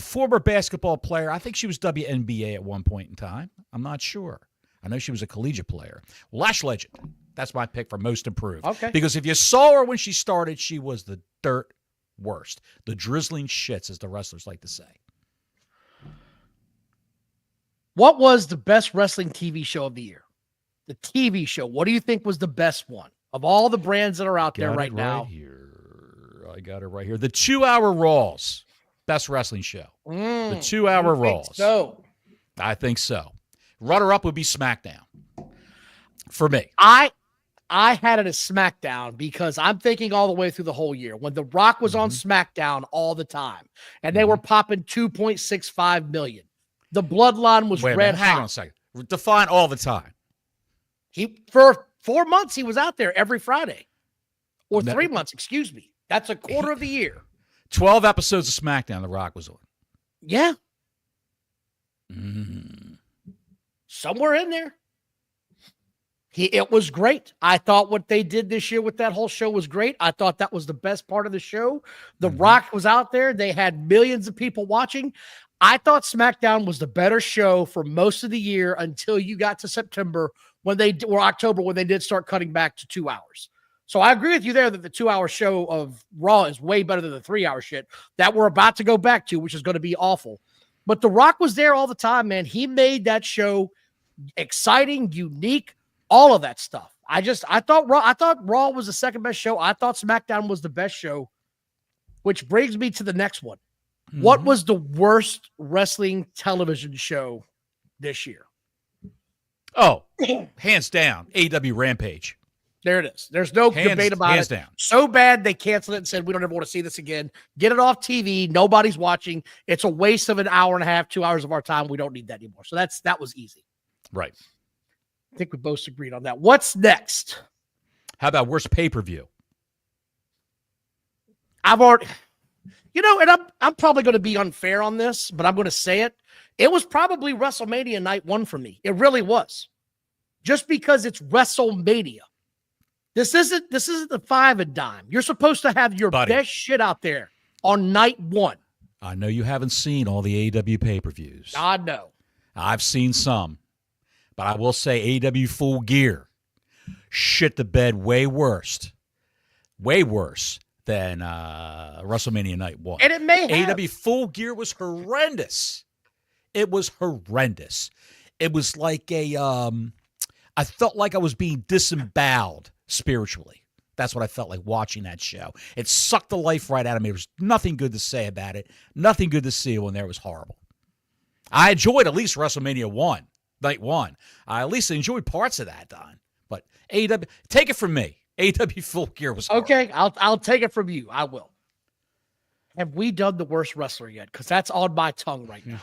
Former basketball player. I think she was WNBA at one point in time. I'm not sure. I know she was a collegiate player. Lash Legend. That's my pick for most improved. Okay. Because if you saw her when she started, she was the dirt worst. The drizzling shits, as the wrestlers like to say. What was the best wrestling TV show of the year? The TV show. What do you think was the best one of all the brands that are out there right now? I got it right here. The 2-hour Raws. Best wrestling show. The 2-hour Raws. So I think so. Runner-up would be SmackDown. For me. I had it as SmackDown because I'm thinking all the way through the whole year when The Rock was on SmackDown all the time and they were popping 2.65 million. The Bloodline was Wait a red minute, hang hot. on a second. Define all the time. For 4 months, he was out there every Friday. Or No. 3 months, excuse me. That's a quarter of the year. 12 episodes of SmackDown The Rock was on. Yeah. Somewhere in there. It was great. I thought what they did this year with that whole show was great. I thought that was the best part of the show. The Rock was out there. They had millions of people watching. I thought SmackDown was the better show for most of the year until you got to September or October when they did start cutting back to 2 hours. So I agree with you there that the 2-hour show of Raw is way better than the 3-hour shit that we're about to go back to, which is going to be awful. But The Rock was there all the time, man. He made that show exciting, unique, all of that stuff. I thought Raw was the second best show. I thought SmackDown was the best show, which brings me to the next one. What was the worst wrestling television show this year? Oh, hands down, AEW Rampage. There it is. There's no debate about hands it. down. So bad they canceled it and said, we don't ever want to see this again. Get it off TV. Nobody's watching. It's a waste of an hour and a half, 2 hours of our time. We don't need that anymore. So that was easy. Right. I think we both agreed on that. What's next? How about worst pay-per-view? I've already, and I'm probably going to be unfair on this, but I'm going to say it. It was probably WrestleMania night 1 for me. It really was. Just because it's WrestleMania. This isn't the 5 and dime. You're supposed to have your best shit out there on night 1. I know you haven't seen all the AEW pay-per-views. I know. I've seen some. But I will say AEW Full Gear shit the bed way worse than WrestleMania Night 1. And it may have. AEW Full Gear was horrendous. It was horrendous. It was like I felt like I was being disemboweled spiritually. That's what I felt like watching that show. It sucked the life right out of me. There was nothing good to say about it. Nothing good to see when there. It was horrible. I enjoyed at least WrestleMania 1. night one. I at least enjoyed parts of that, Don. But AEW, take it from me. AEW Full Gear was hard. Okay, I'll take it from you. I will. Have we done the worst wrestler yet? Because that's on my tongue right now.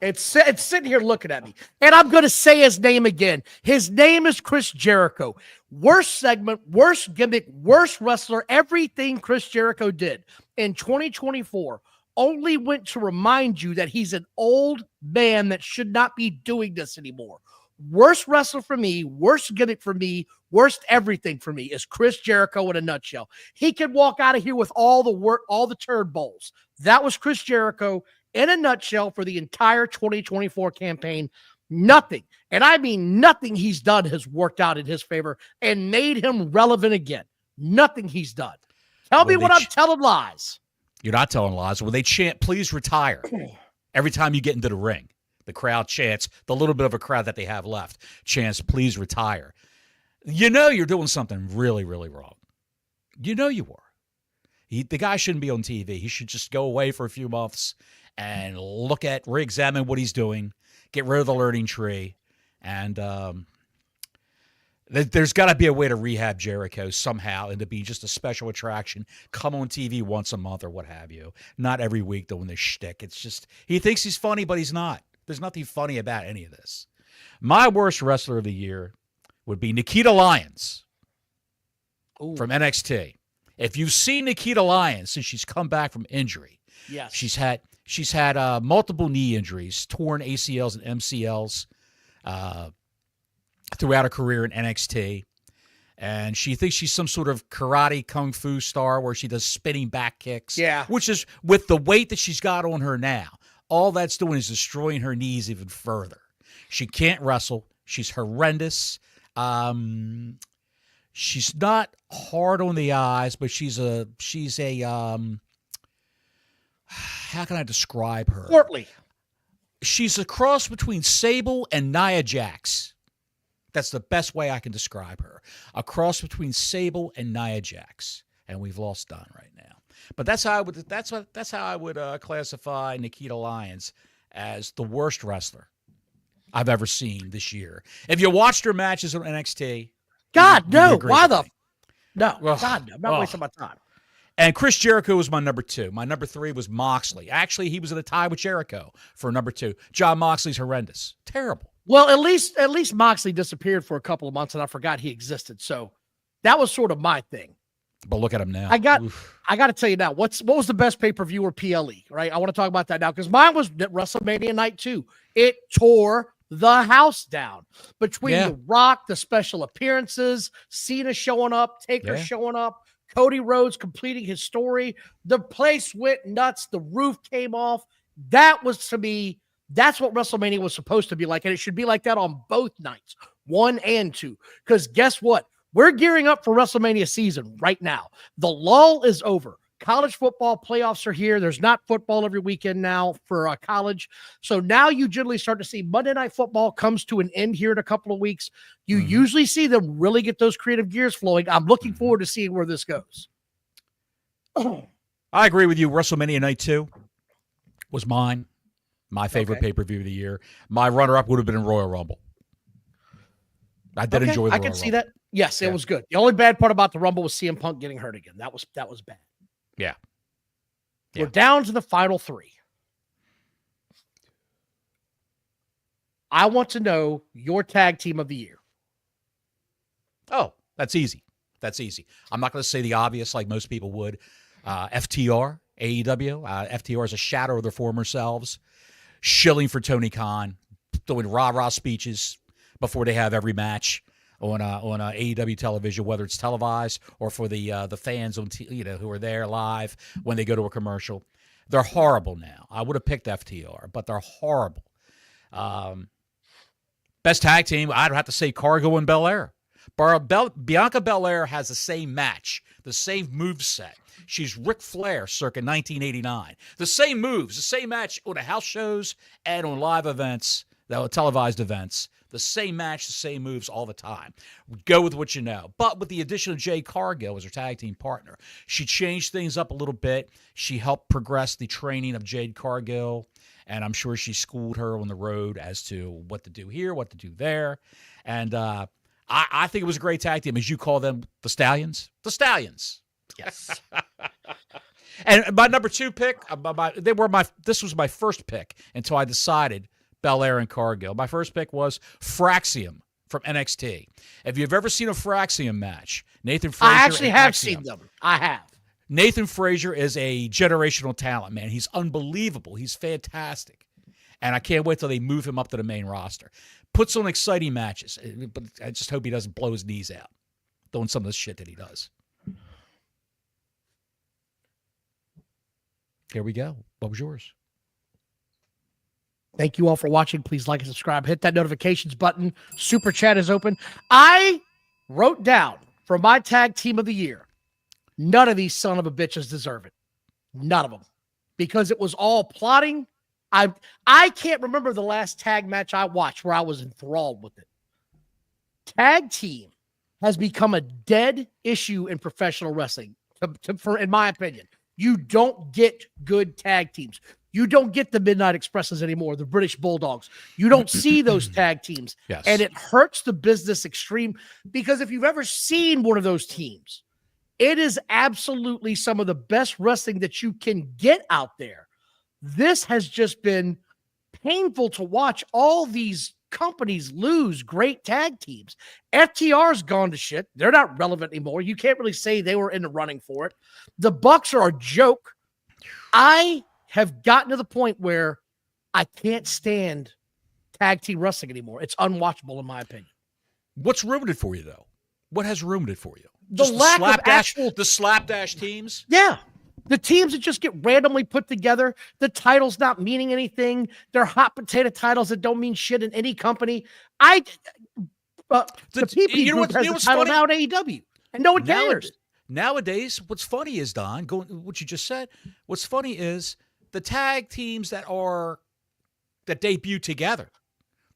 It's sitting here looking at me. And I'm going to say his name again. His name is Chris Jericho. Worst segment, worst gimmick, worst wrestler. Everything Chris Jericho did in 2024 only went to remind you that he's an old man that should not be doing this anymore. Worst wrestler for me, worst gimmick for me, worst everything for me is Chris Jericho in a nutshell. He could walk out of here with all the turd bowls. That was Chris Jericho in a nutshell for the entire 2024 campaign. Nothing, and I mean nothing he's done has worked out in his favor and made him relevant again. Nothing he's done. Tell me when I'm telling lies. You're not telling lies. When they chant, please retire, every time you get into the ring. The crowd chants, the little bit of a crowd that they have left chants, please retire. You know you're doing something really, really wrong. You know you are. The guy shouldn't be on TV. He should just go away for a few months and re-examine what he's doing, get rid of the learning tree, and there's got to be a way to rehab Jericho somehow and to be just a special attraction. Come on TV once a month or what have you. Not every week doing this shtick. It's just, he thinks he's funny, but he's not. There's nothing funny about any of this. My worst wrestler of the year would be Nikita Lyons from NXT. If you've seen Nikita Lyons since she's come back from injury, yes, she's had multiple knee injuries, torn ACLs and MCLs throughout her career in NXT. And she thinks she's some sort of karate kung fu star where she does spinning back kicks. Yeah. Which is, with the weight that she's got on her now, all that's doing is destroying her knees even further. She can't wrestle. She's horrendous. She's not hard on the eyes, but she's a how can I describe her? Portly. She's a cross between Sable and Nia Jax. That's the best way I can describe her. A cross between Sable and Nia Jax. And we've lost Don right now. But that's how I would classify Nikita Lyons as the worst wrestler I've ever seen this year. If you watched her matches on NXT, God, no. Why no? God, no. I'm not wasting my time. And Chris Jericho was my number 2. My number 3 was Moxley. Actually, he was in a tie with Jericho for number 2. John Moxley's horrendous. Terrible. Well, at least Moxley disappeared for a couple of months and I forgot he existed. So that was sort of my thing. But look at him now. I got to tell you now, what was the best pay-per-view or PLE, right? I want to talk about that now because mine was WrestleMania Night 2. It tore the house down between The Rock, the special appearances, Cena showing up, Taker showing up, Cody Rhodes completing his story. The place went nuts. The roof came off. That was, to me, that's what WrestleMania was supposed to be like. And it should be like that on both nights, 1 and 2. Because guess what? We're gearing up for WrestleMania season right now. The lull is over. College football playoffs are here. There's not football every weekend now for college. So now you generally start to see Monday Night Football comes to an end here in a couple of weeks. You usually see them really get those creative gears flowing. I'm looking forward to seeing where this goes. I agree with you. WrestleMania Night 2 was mine. My favorite pay-per-view of the year. My runner-up would have been Royal Rumble. I did enjoy the Royal Rumble. I can see that. Yes, it was good. The only bad part about the Rumble was CM Punk getting hurt again. That was bad. Yeah. We're down to the final 3. I want to know your tag team of the year. Oh, that's easy. I'm not going to say the obvious like most people would. FTR, AEW. FTR is a shadow of their former selves. Shilling for Tony Khan. Doing rah-rah speeches before they have every match on AEW television, whether it's televised or for the fans on who are there live when they go to a commercial. They're horrible now. I would have picked FTR, but they're horrible. Best tag team, I'd have to say Cargo and Belair. Bianca Belair has the same match, the same moveset. She's Ric Flair circa 1989. The same moves, the same match on the house shows and on live events, televised events. The same match, the same moves all the time. Go with what you know. But with the addition of Jade Cargill as her tag team partner, she changed things up a little bit. She helped progress the training of Jade Cargill, and I'm sure she schooled her on the road as to what to do here, what to do there. And I think it was a great tag team, as you call them, the Stallions. The Stallions. Yes. And my number 2 pick, this was my first pick until I decided Belair and Cargill. My first pick was Fraxium from NXT. If you've ever seen a Fraxium match, Nathan Frazier. I actually have seen them. I have. Nathan Frazier is a generational talent, man. He's unbelievable. He's fantastic. And I can't wait till they move him up to the main roster. Puts on exciting matches, but I just hope he doesn't blow his knees out doing some of the shit that he does. Here we go. What was yours? Thank you all for watching. Please like and subscribe. Hit that notifications button. Super chat is open. I wrote down for my tag team of the year, none of these son of a bitches deserve it. None of them. Because it was all plotting. I can't remember the last tag match I watched where I was enthralled with it. Tag team has become a dead issue in professional wrestling, in my opinion. You don't get good tag teams. You don't get the Midnight Expresses anymore, the British Bulldogs. You don't see those tag teams. Yes. And it hurts the business extreme, because if you've ever seen one of those teams, it is absolutely some of the best wrestling that you can get out there. This has just been painful to watch all these companies lose great tag teams. FTR's gone to shit. They're not relevant anymore. You can't really say they were in the running for it. The Bucks are a joke. I have gotten to the point where I can't stand tag team wrestling anymore. It's unwatchable, in my opinion. What's ruined it for you, though? What has ruined it for you? The Just lack of actual... the slapdash teams? Yeah. The teams that just get randomly put together, the titles not meaning anything. They're hot potato titles that don't mean shit in any company. The PP group has the title now at AEW, and no one cares. Nowadays, what's funny is, Don, what you just said, what's funny is the tag teams that debut together,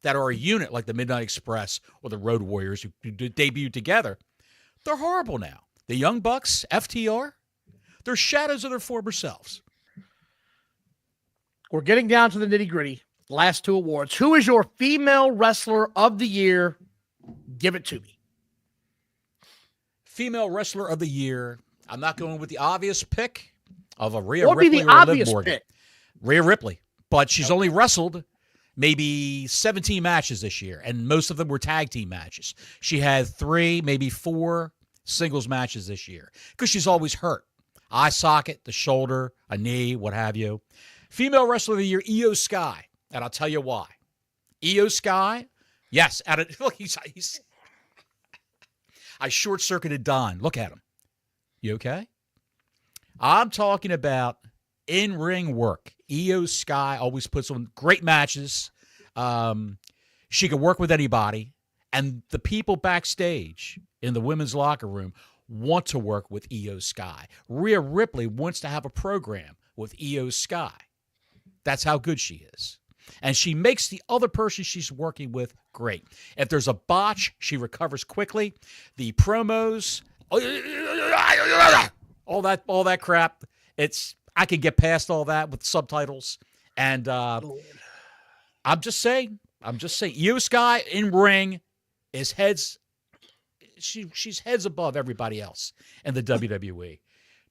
that are a unit like the Midnight Express or the Road Warriors who debut together, they're horrible now. The Young Bucks, FTR, they're shadows of their former selves. We're getting down to the nitty-gritty. Last 2 awards. Who is your female wrestler of the year? Give it to me. Female wrestler of the year. I'm not going with the obvious pick of a Rhea Ripley or Liv Morgan. Pick? Rhea Ripley. But she's only wrestled maybe 17 matches this year, and most of them were tag team matches. She had 3, maybe 4 singles matches this year because she's always hurt. Eye socket, the shoulder, a knee, what have you. Female wrestler of the year, Io Sky. And I'll tell you why. Io Sky, yes. Look, I short-circuited Don. Look at him. You okay? I'm talking about in-ring work. Io Sky always puts on great matches. She can work with anybody. And the people backstage in the women's locker room want to work with Io Sky. Rhea Ripley wants to have a program with Io Sky. That's how good she is. And she makes the other person she's working with great. If there's a botch, she recovers quickly. The promos, all that crap, I can get past all that with subtitles. And I'm just saying, Io Sky in ring is she's heads above everybody else in the WWE.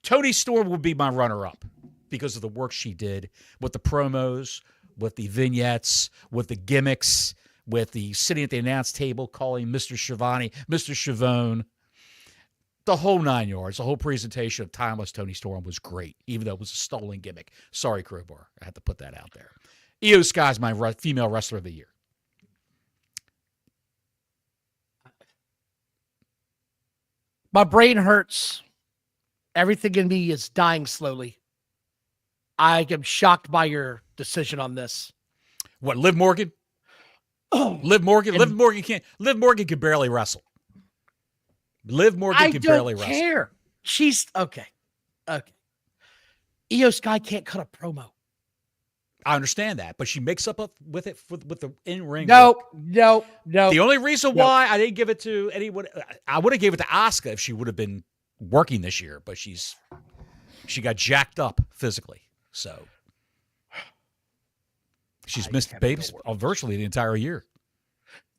Toni Storm would be my runner-up because of the work she did with the promos, with the vignettes, with the gimmicks, with the sitting at the announce table calling Mr. Schiavone, Mr. Schiavone. The whole 9 yards, the whole presentation of Timeless Toni Storm was great, even though it was a stolen gimmick. Sorry, Crowbar. I had to put that out there. Io Sky's my female wrestler of the year. My brain hurts. Everything in me is dying slowly. I am shocked by your decision on this. What, Liv Morgan? Liv Morgan? Liv Morgan can barely wrestle. Liv Morgan can barely wrestle. I don't care. She's okay. Io Sky can't cut a promo. I understand that, but she makes up with it with the in-ring. No. The only reason why I didn't give it to anyone, I would have gave it to Asuka if she would have been working this year, but she got jacked up physically, so she's missed babes virtually the entire year.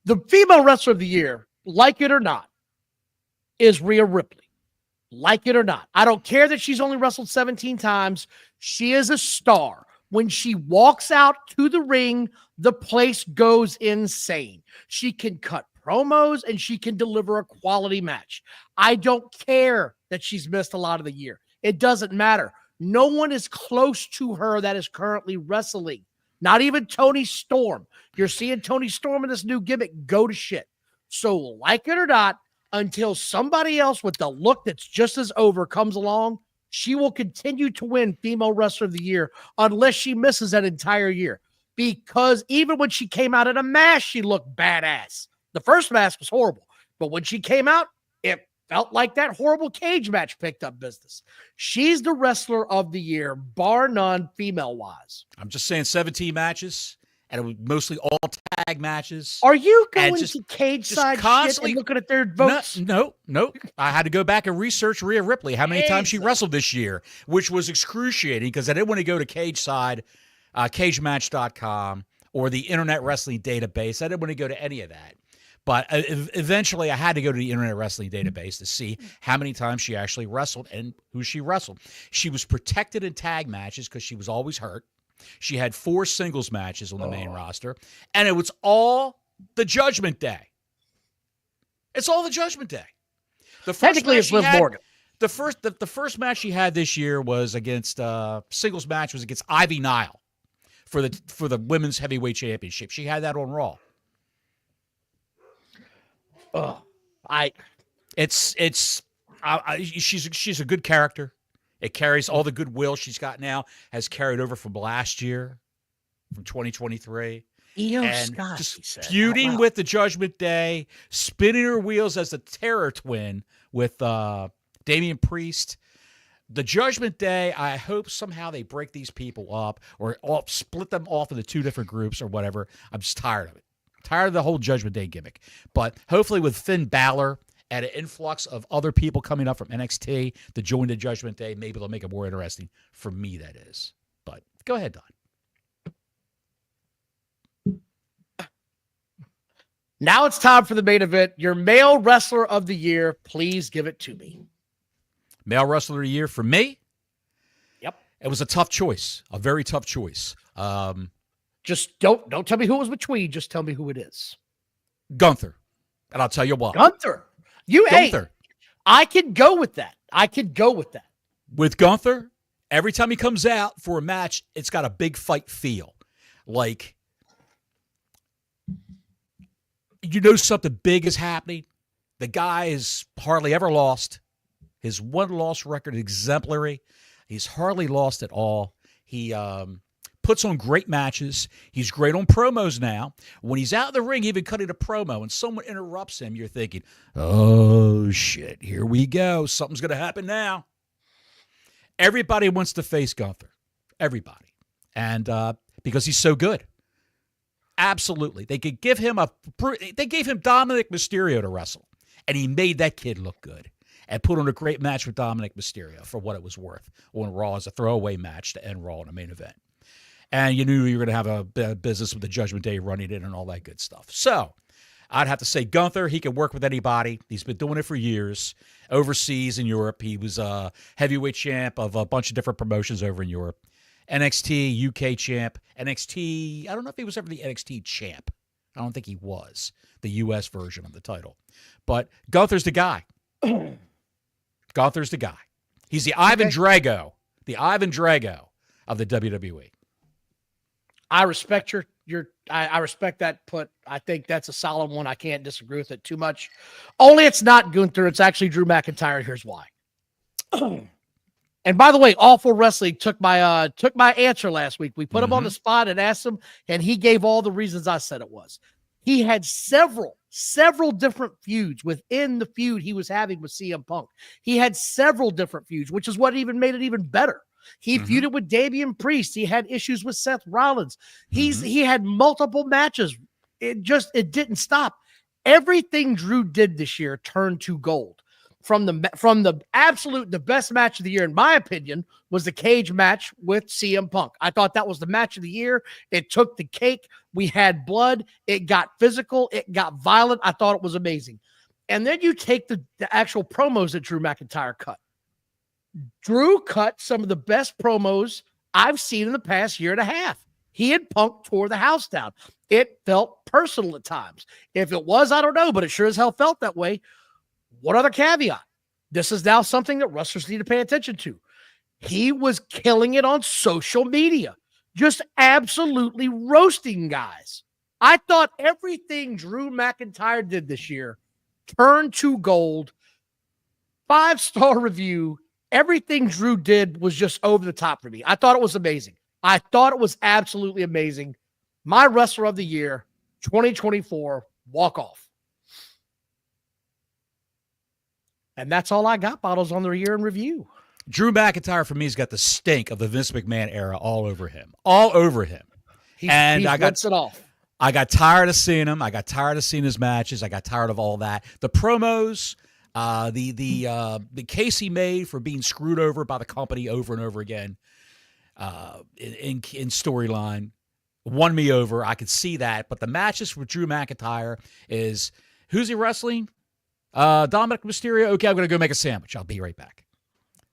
The female wrestler of the year, like it or not, is Rhea Ripley. Like it or not. I don't care that she's only wrestled 17 times. She is a star. When she walks out to the ring, the place goes insane. She can cut promos and she can deliver a quality match. I don't care that she's missed a lot of the year. It doesn't matter. No one is close to her that is currently wrestling. Not even Toni Storm. You're seeing Toni Storm in this new gimmick go to shit. So like it or not, until somebody else with the look that's just as over comes along, she will continue to win Female Wrestler of the Year unless she misses an entire year. Because even when she came out in a mask, she looked badass. The first mask was horrible, but when she came out, it felt like that horrible cage match picked up business. She's the Wrestler of the Year, bar none, female-wise. I'm just saying 17 matches, and it was mostly all tag matches. Are you going to cage side constantly shit and looking at their votes? No. I had to go back and research Rhea Ripley, how many times she wrestled this year, which was excruciating because I didn't want to go to cage side, cagematch.com, or the Internet Wrestling Database. I didn't want to go to any of that. But eventually I had to go to the Internet Wrestling Database to see how many times she actually wrestled and who she wrestled. She was protected in tag matches because she was always hurt. She had 4 singles matches on the main roster, and it was all the Judgment Day. It's all the Judgment Day. Technically, it's Liv Morgan. The first match she had this year was against singles match was against Ivy Nile for the women's heavyweight championship. She had that on Raw. She's a good character. It carries all the goodwill she's got now, has carried over from last year, from 2023. And Scott, just feuding with the Judgment Day, spinning her wheels as the Terror Twin with Damian Priest. The Judgment Day, I hope somehow they break these people up or split them off into 2 different groups or whatever. I'm just tired of it. Tired of the whole Judgment Day gimmick. But hopefully with Finn Balor and an influx of other people coming up from NXT to join the Judgment Day, maybe they'll make it more interesting for me, that is. But go ahead, Don. Now it's time for the main event. Your male wrestler of the year, please give it to me. Male wrestler of the year for me? Yep. It was a tough choice, a very tough choice. Just don't tell me who it was between. Just tell me who it is. Gunther. And I'll tell you what. Gunther. Gunther. I can go with that. With Gunther, every time he comes out for a match, it's got a big fight feel. Like, you know something big is happening. The guy is hardly ever lost. His one-loss record is exemplary. He's hardly lost at all. He puts on great matches. He's great on promos now. When he's out in the ring, even cutting a promo, and someone interrupts him, you're thinking, oh, shit, here we go. Something's going to happen now. Everybody wants to face Gunther. Everybody. And because he's so good. Absolutely. They gave him Dominic Mysterio to wrestle, and he made that kid look good and put on a great match with Dominic Mysterio for what it was worth on Raw as a throwaway match to end Raw in a main event. And you knew you were going to have a business with the Judgment Day running in and all that good stuff. So I'd have to say Gunther, he can work with anybody. He's been doing it for years. Overseas in Europe, he was a heavyweight champ of a bunch of different promotions over in Europe. NXT, UK champ. NXT, I don't know if he was ever the NXT champ. I don't think he was the US version of the title. But Gunther's the guy. Gunther's the guy. He's the Ivan Drago. The Ivan Drago of the WWE. I respect I respect that put. I think that's a solid one. I can't disagree with it too much. Only it's not Gunther. It's actually Drew McIntyre. Here's why. And by the way, Awful Wrestling took my answer last week. We put him on the spot and asked him, and he gave all the reasons I said it was. He had several different feuds within the feud he was having with CM Punk. He had several different feuds, which is what even made it even better. He feuded with Damian Priest. He had issues with Seth Rollins. He had multiple matches. It didn't stop. Everything Drew did this year turned to gold. From the best match of the year, in my opinion, was the cage match with CM Punk. I thought that was the match of the year. It took the cake. We had blood. It got physical. It got violent. I thought it was amazing. And then you take the actual promos that Drew McIntyre cut. Drew cut some of the best promos I've seen in the past year and a half. He and Punk tore the house down. It felt personal at times. If it was, I don't know, but it sure as hell felt that way. One other caveat. This is now something that wrestlers need to pay attention to. He was killing it on social media, just absolutely roasting guys. I thought everything Drew McIntyre did this year turned to gold. 5-star review. Everything Drew did was just over the top for me. I thought it was amazing. I thought it was absolutely amazing. My wrestler of the year, 2024, walk off. And that's all I got, Bottles, on the year in review. Drew McIntyre, for me, has got the stink of the Vince McMahon era all over him. All over him. He rips it off. I got tired of seeing him. I got tired of seeing his matches. I got tired of all that. The promos, the case he made for being screwed over by the company over and over again in storyline won me over. I could see that. But the matches with Drew McIntyre is, who's he wrestling? Dominic Mysterio. Okay, I'm going to go make a sandwich. I'll be right back.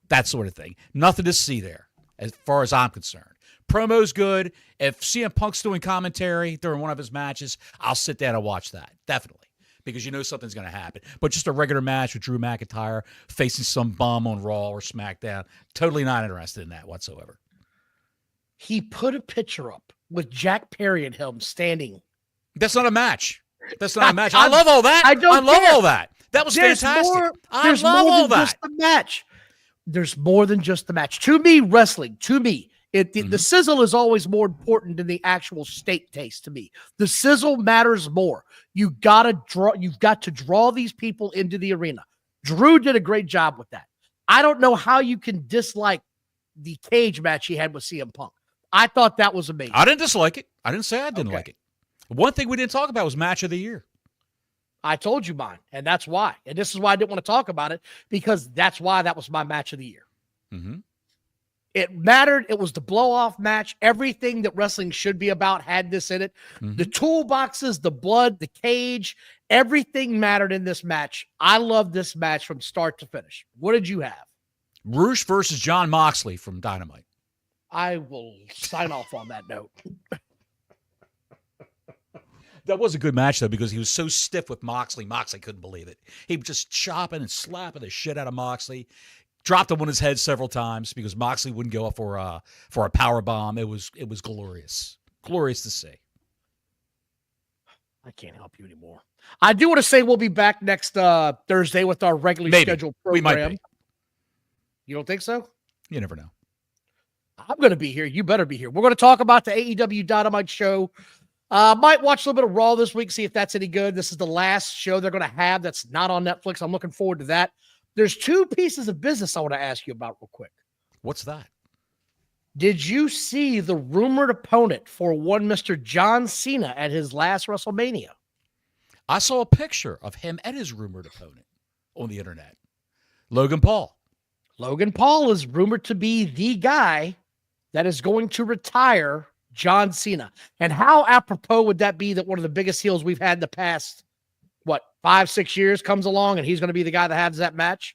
That sort of thing. Nothing to see there as far as I'm concerned. Promo's good. If CM Punk's doing commentary during one of his matches, I'll sit down and watch that. Definitely. Because you know something's going to happen. But just a regular match with Drew McIntyre facing some bum on Raw or SmackDown, totally not interested in that whatsoever. He put a picture up with Jack Perry and him standing. That's not a match. That's not a match. I love all that. I love all that. That was fantastic. I love all that. Just the match. There's more than just the match. To me, wrestling, the sizzle is always more important than the actual steak taste to me. The sizzle matters more. You've got to draw these people into the arena. Drew did a great job with that. I don't know how you can dislike the cage match he had with CM Punk. I thought that was amazing. I didn't dislike it. I didn't say I didn't like it. One thing we didn't talk about was match of the year. I told you mine, and that's why. And this is why I didn't want to talk about it, because that's why that was my match of the year. Mm-hmm. It mattered. It was the blow-off match. Everything that wrestling should be about had this in it. Mm-hmm. The toolboxes, the blood, the cage, everything mattered in this match. I love this match from start to finish. What did you have? Roosh versus John Moxley from Dynamite. I will sign off on that note. That was a good match, though, because he was so stiff with Moxley. Moxley couldn't believe it. He was just chopping and slapping the shit out of Moxley. Dropped him on his head several times because Moxley wouldn't go up for a power bomb. It was glorious. Glorious to see. I can't help you anymore. I do want to say we'll be back next Thursday with our regularly scheduled program. We might be. You don't think so? You never know. I'm going to be here. You better be here. We're going to talk about the AEW Dynamite show. Might watch a little bit of Raw this week, see if that's any good. This is the last show they're going to have that's not on Netflix. I'm looking forward to that. There's two pieces of business I want to ask you about real quick. What's that? Did you see the rumored opponent for one Mr. John Cena at his last WrestleMania? I saw a picture of him and his rumored opponent on the internet. Logan Paul. Logan Paul is rumored to be the guy that is going to retire John Cena. And how apropos would that be that one of the biggest heels we've had in the past, 5-6 years comes along and he's going to be the guy that has that match?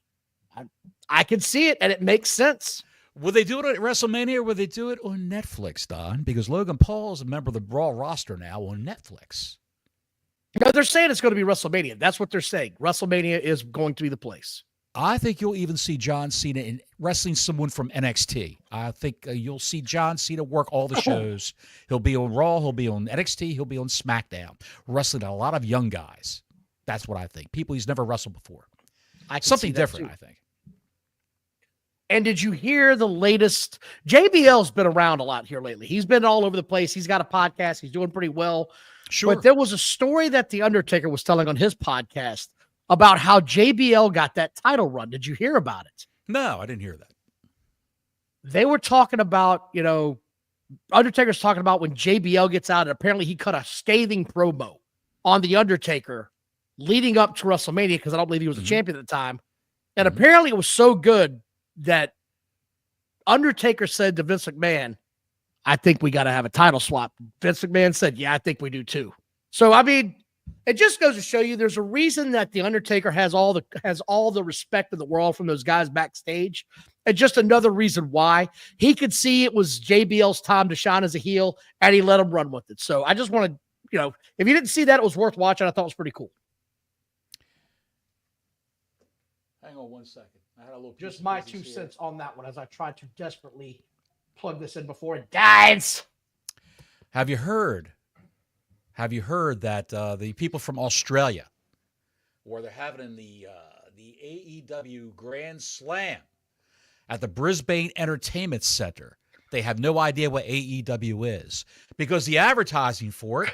I can see it, and it makes sense. Will they do it at WrestleMania or will they do it on Netflix, Don? Because Logan Paul is a member of the Raw roster now on Netflix. No, they're saying it's going to be WrestleMania. That's what they're saying. WrestleMania is going to be the place. I think you'll even see John Cena in wrestling someone from NXT. I think you'll see John Cena work all the shows. He'll be on Raw. He'll be on NXT. He'll be on SmackDown, wrestling a lot of young guys. That's what I think. People he's never wrestled before. Something different, I think. And did you hear the latest? JBL's been around a lot here lately. He's been all over the place. He's got a podcast. He's doing pretty well. Sure. But there was a story that The Undertaker was telling on his podcast about how JBL got that title run. Did you hear about it? No, I didn't hear that. they were talking about, Undertaker's talking about when JBL gets out, and apparently he cut a scathing promo on The Undertaker leading up to WrestleMania because I don't believe he was a champion at the time. And apparently it was so good that Undertaker said to Vince McMahon, I think we got to have a title swap. Vince McMahon said, yeah, I think we do too. So, I mean, it just goes to show you there's a reason that The Undertaker has all the respect in the world from those guys backstage. And just another reason why he could see it was JBL's time to shine as a heel, and he let him run with it. So I just want to, if you didn't see that, it was worth watching. I thought it was pretty cool. Hang on 1 second. I had a little just my 2 cents on that one as I tried to desperately plug this in before it dies. Have you heard that the people from Australia, where they're having the AEW Grand Slam at the Brisbane Entertainment Center, they have no idea what AEW is because the advertising for it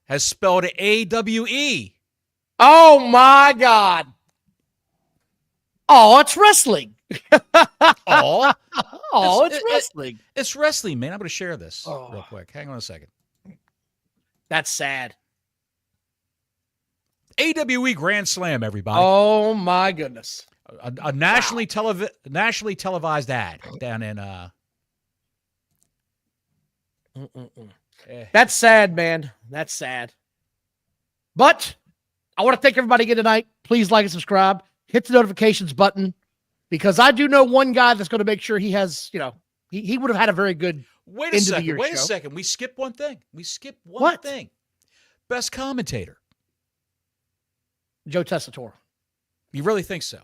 has spelled AWE. Oh my God. Oh, it's wrestling. It's wrestling. It's wrestling, man. I'm going to share this real quick. Hang on a second. That's sad. AWE Grand Slam, everybody. Oh my goodness. A nationally televised ad down in That's sad, man. That's sad. But I want to thank everybody again tonight. Please like and subscribe. Hit the notifications button because I do know one guy that's going to make sure he has, he would have had a very good Wait a second. We skipped one thing. What thing? Best commentator. Joe Tessitore. You really think so?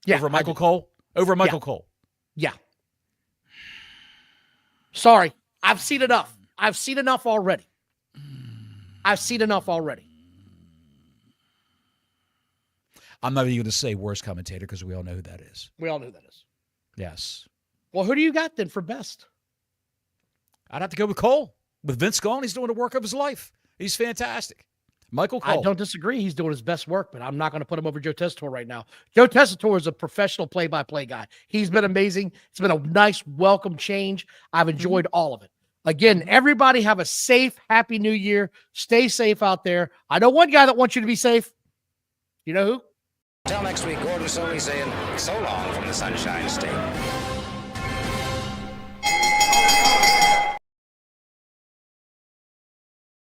Yeah. Over Michael Cole? Over Michael Cole. Yeah. Sorry. I've seen enough. Already. I'm not even going to say worst commentator because we all know who that is. Yes. Well, who do you got then for best? I'd have to go with Cole. With Vince gone, he's doing the work of his life. He's fantastic. Michael Cole. I don't disagree. He's doing his best work, but I'm not going to put him over Joe Tessitore right now. Joe Tessitore is a professional play-by-play guy. He's been amazing. It's been a nice, welcome change. I've enjoyed all of it. Again, everybody have a safe, happy new year. Stay safe out there. I know one guy that wants you to be safe. You know who? Till next week, Gordon Soley saying so long from the Sunshine State.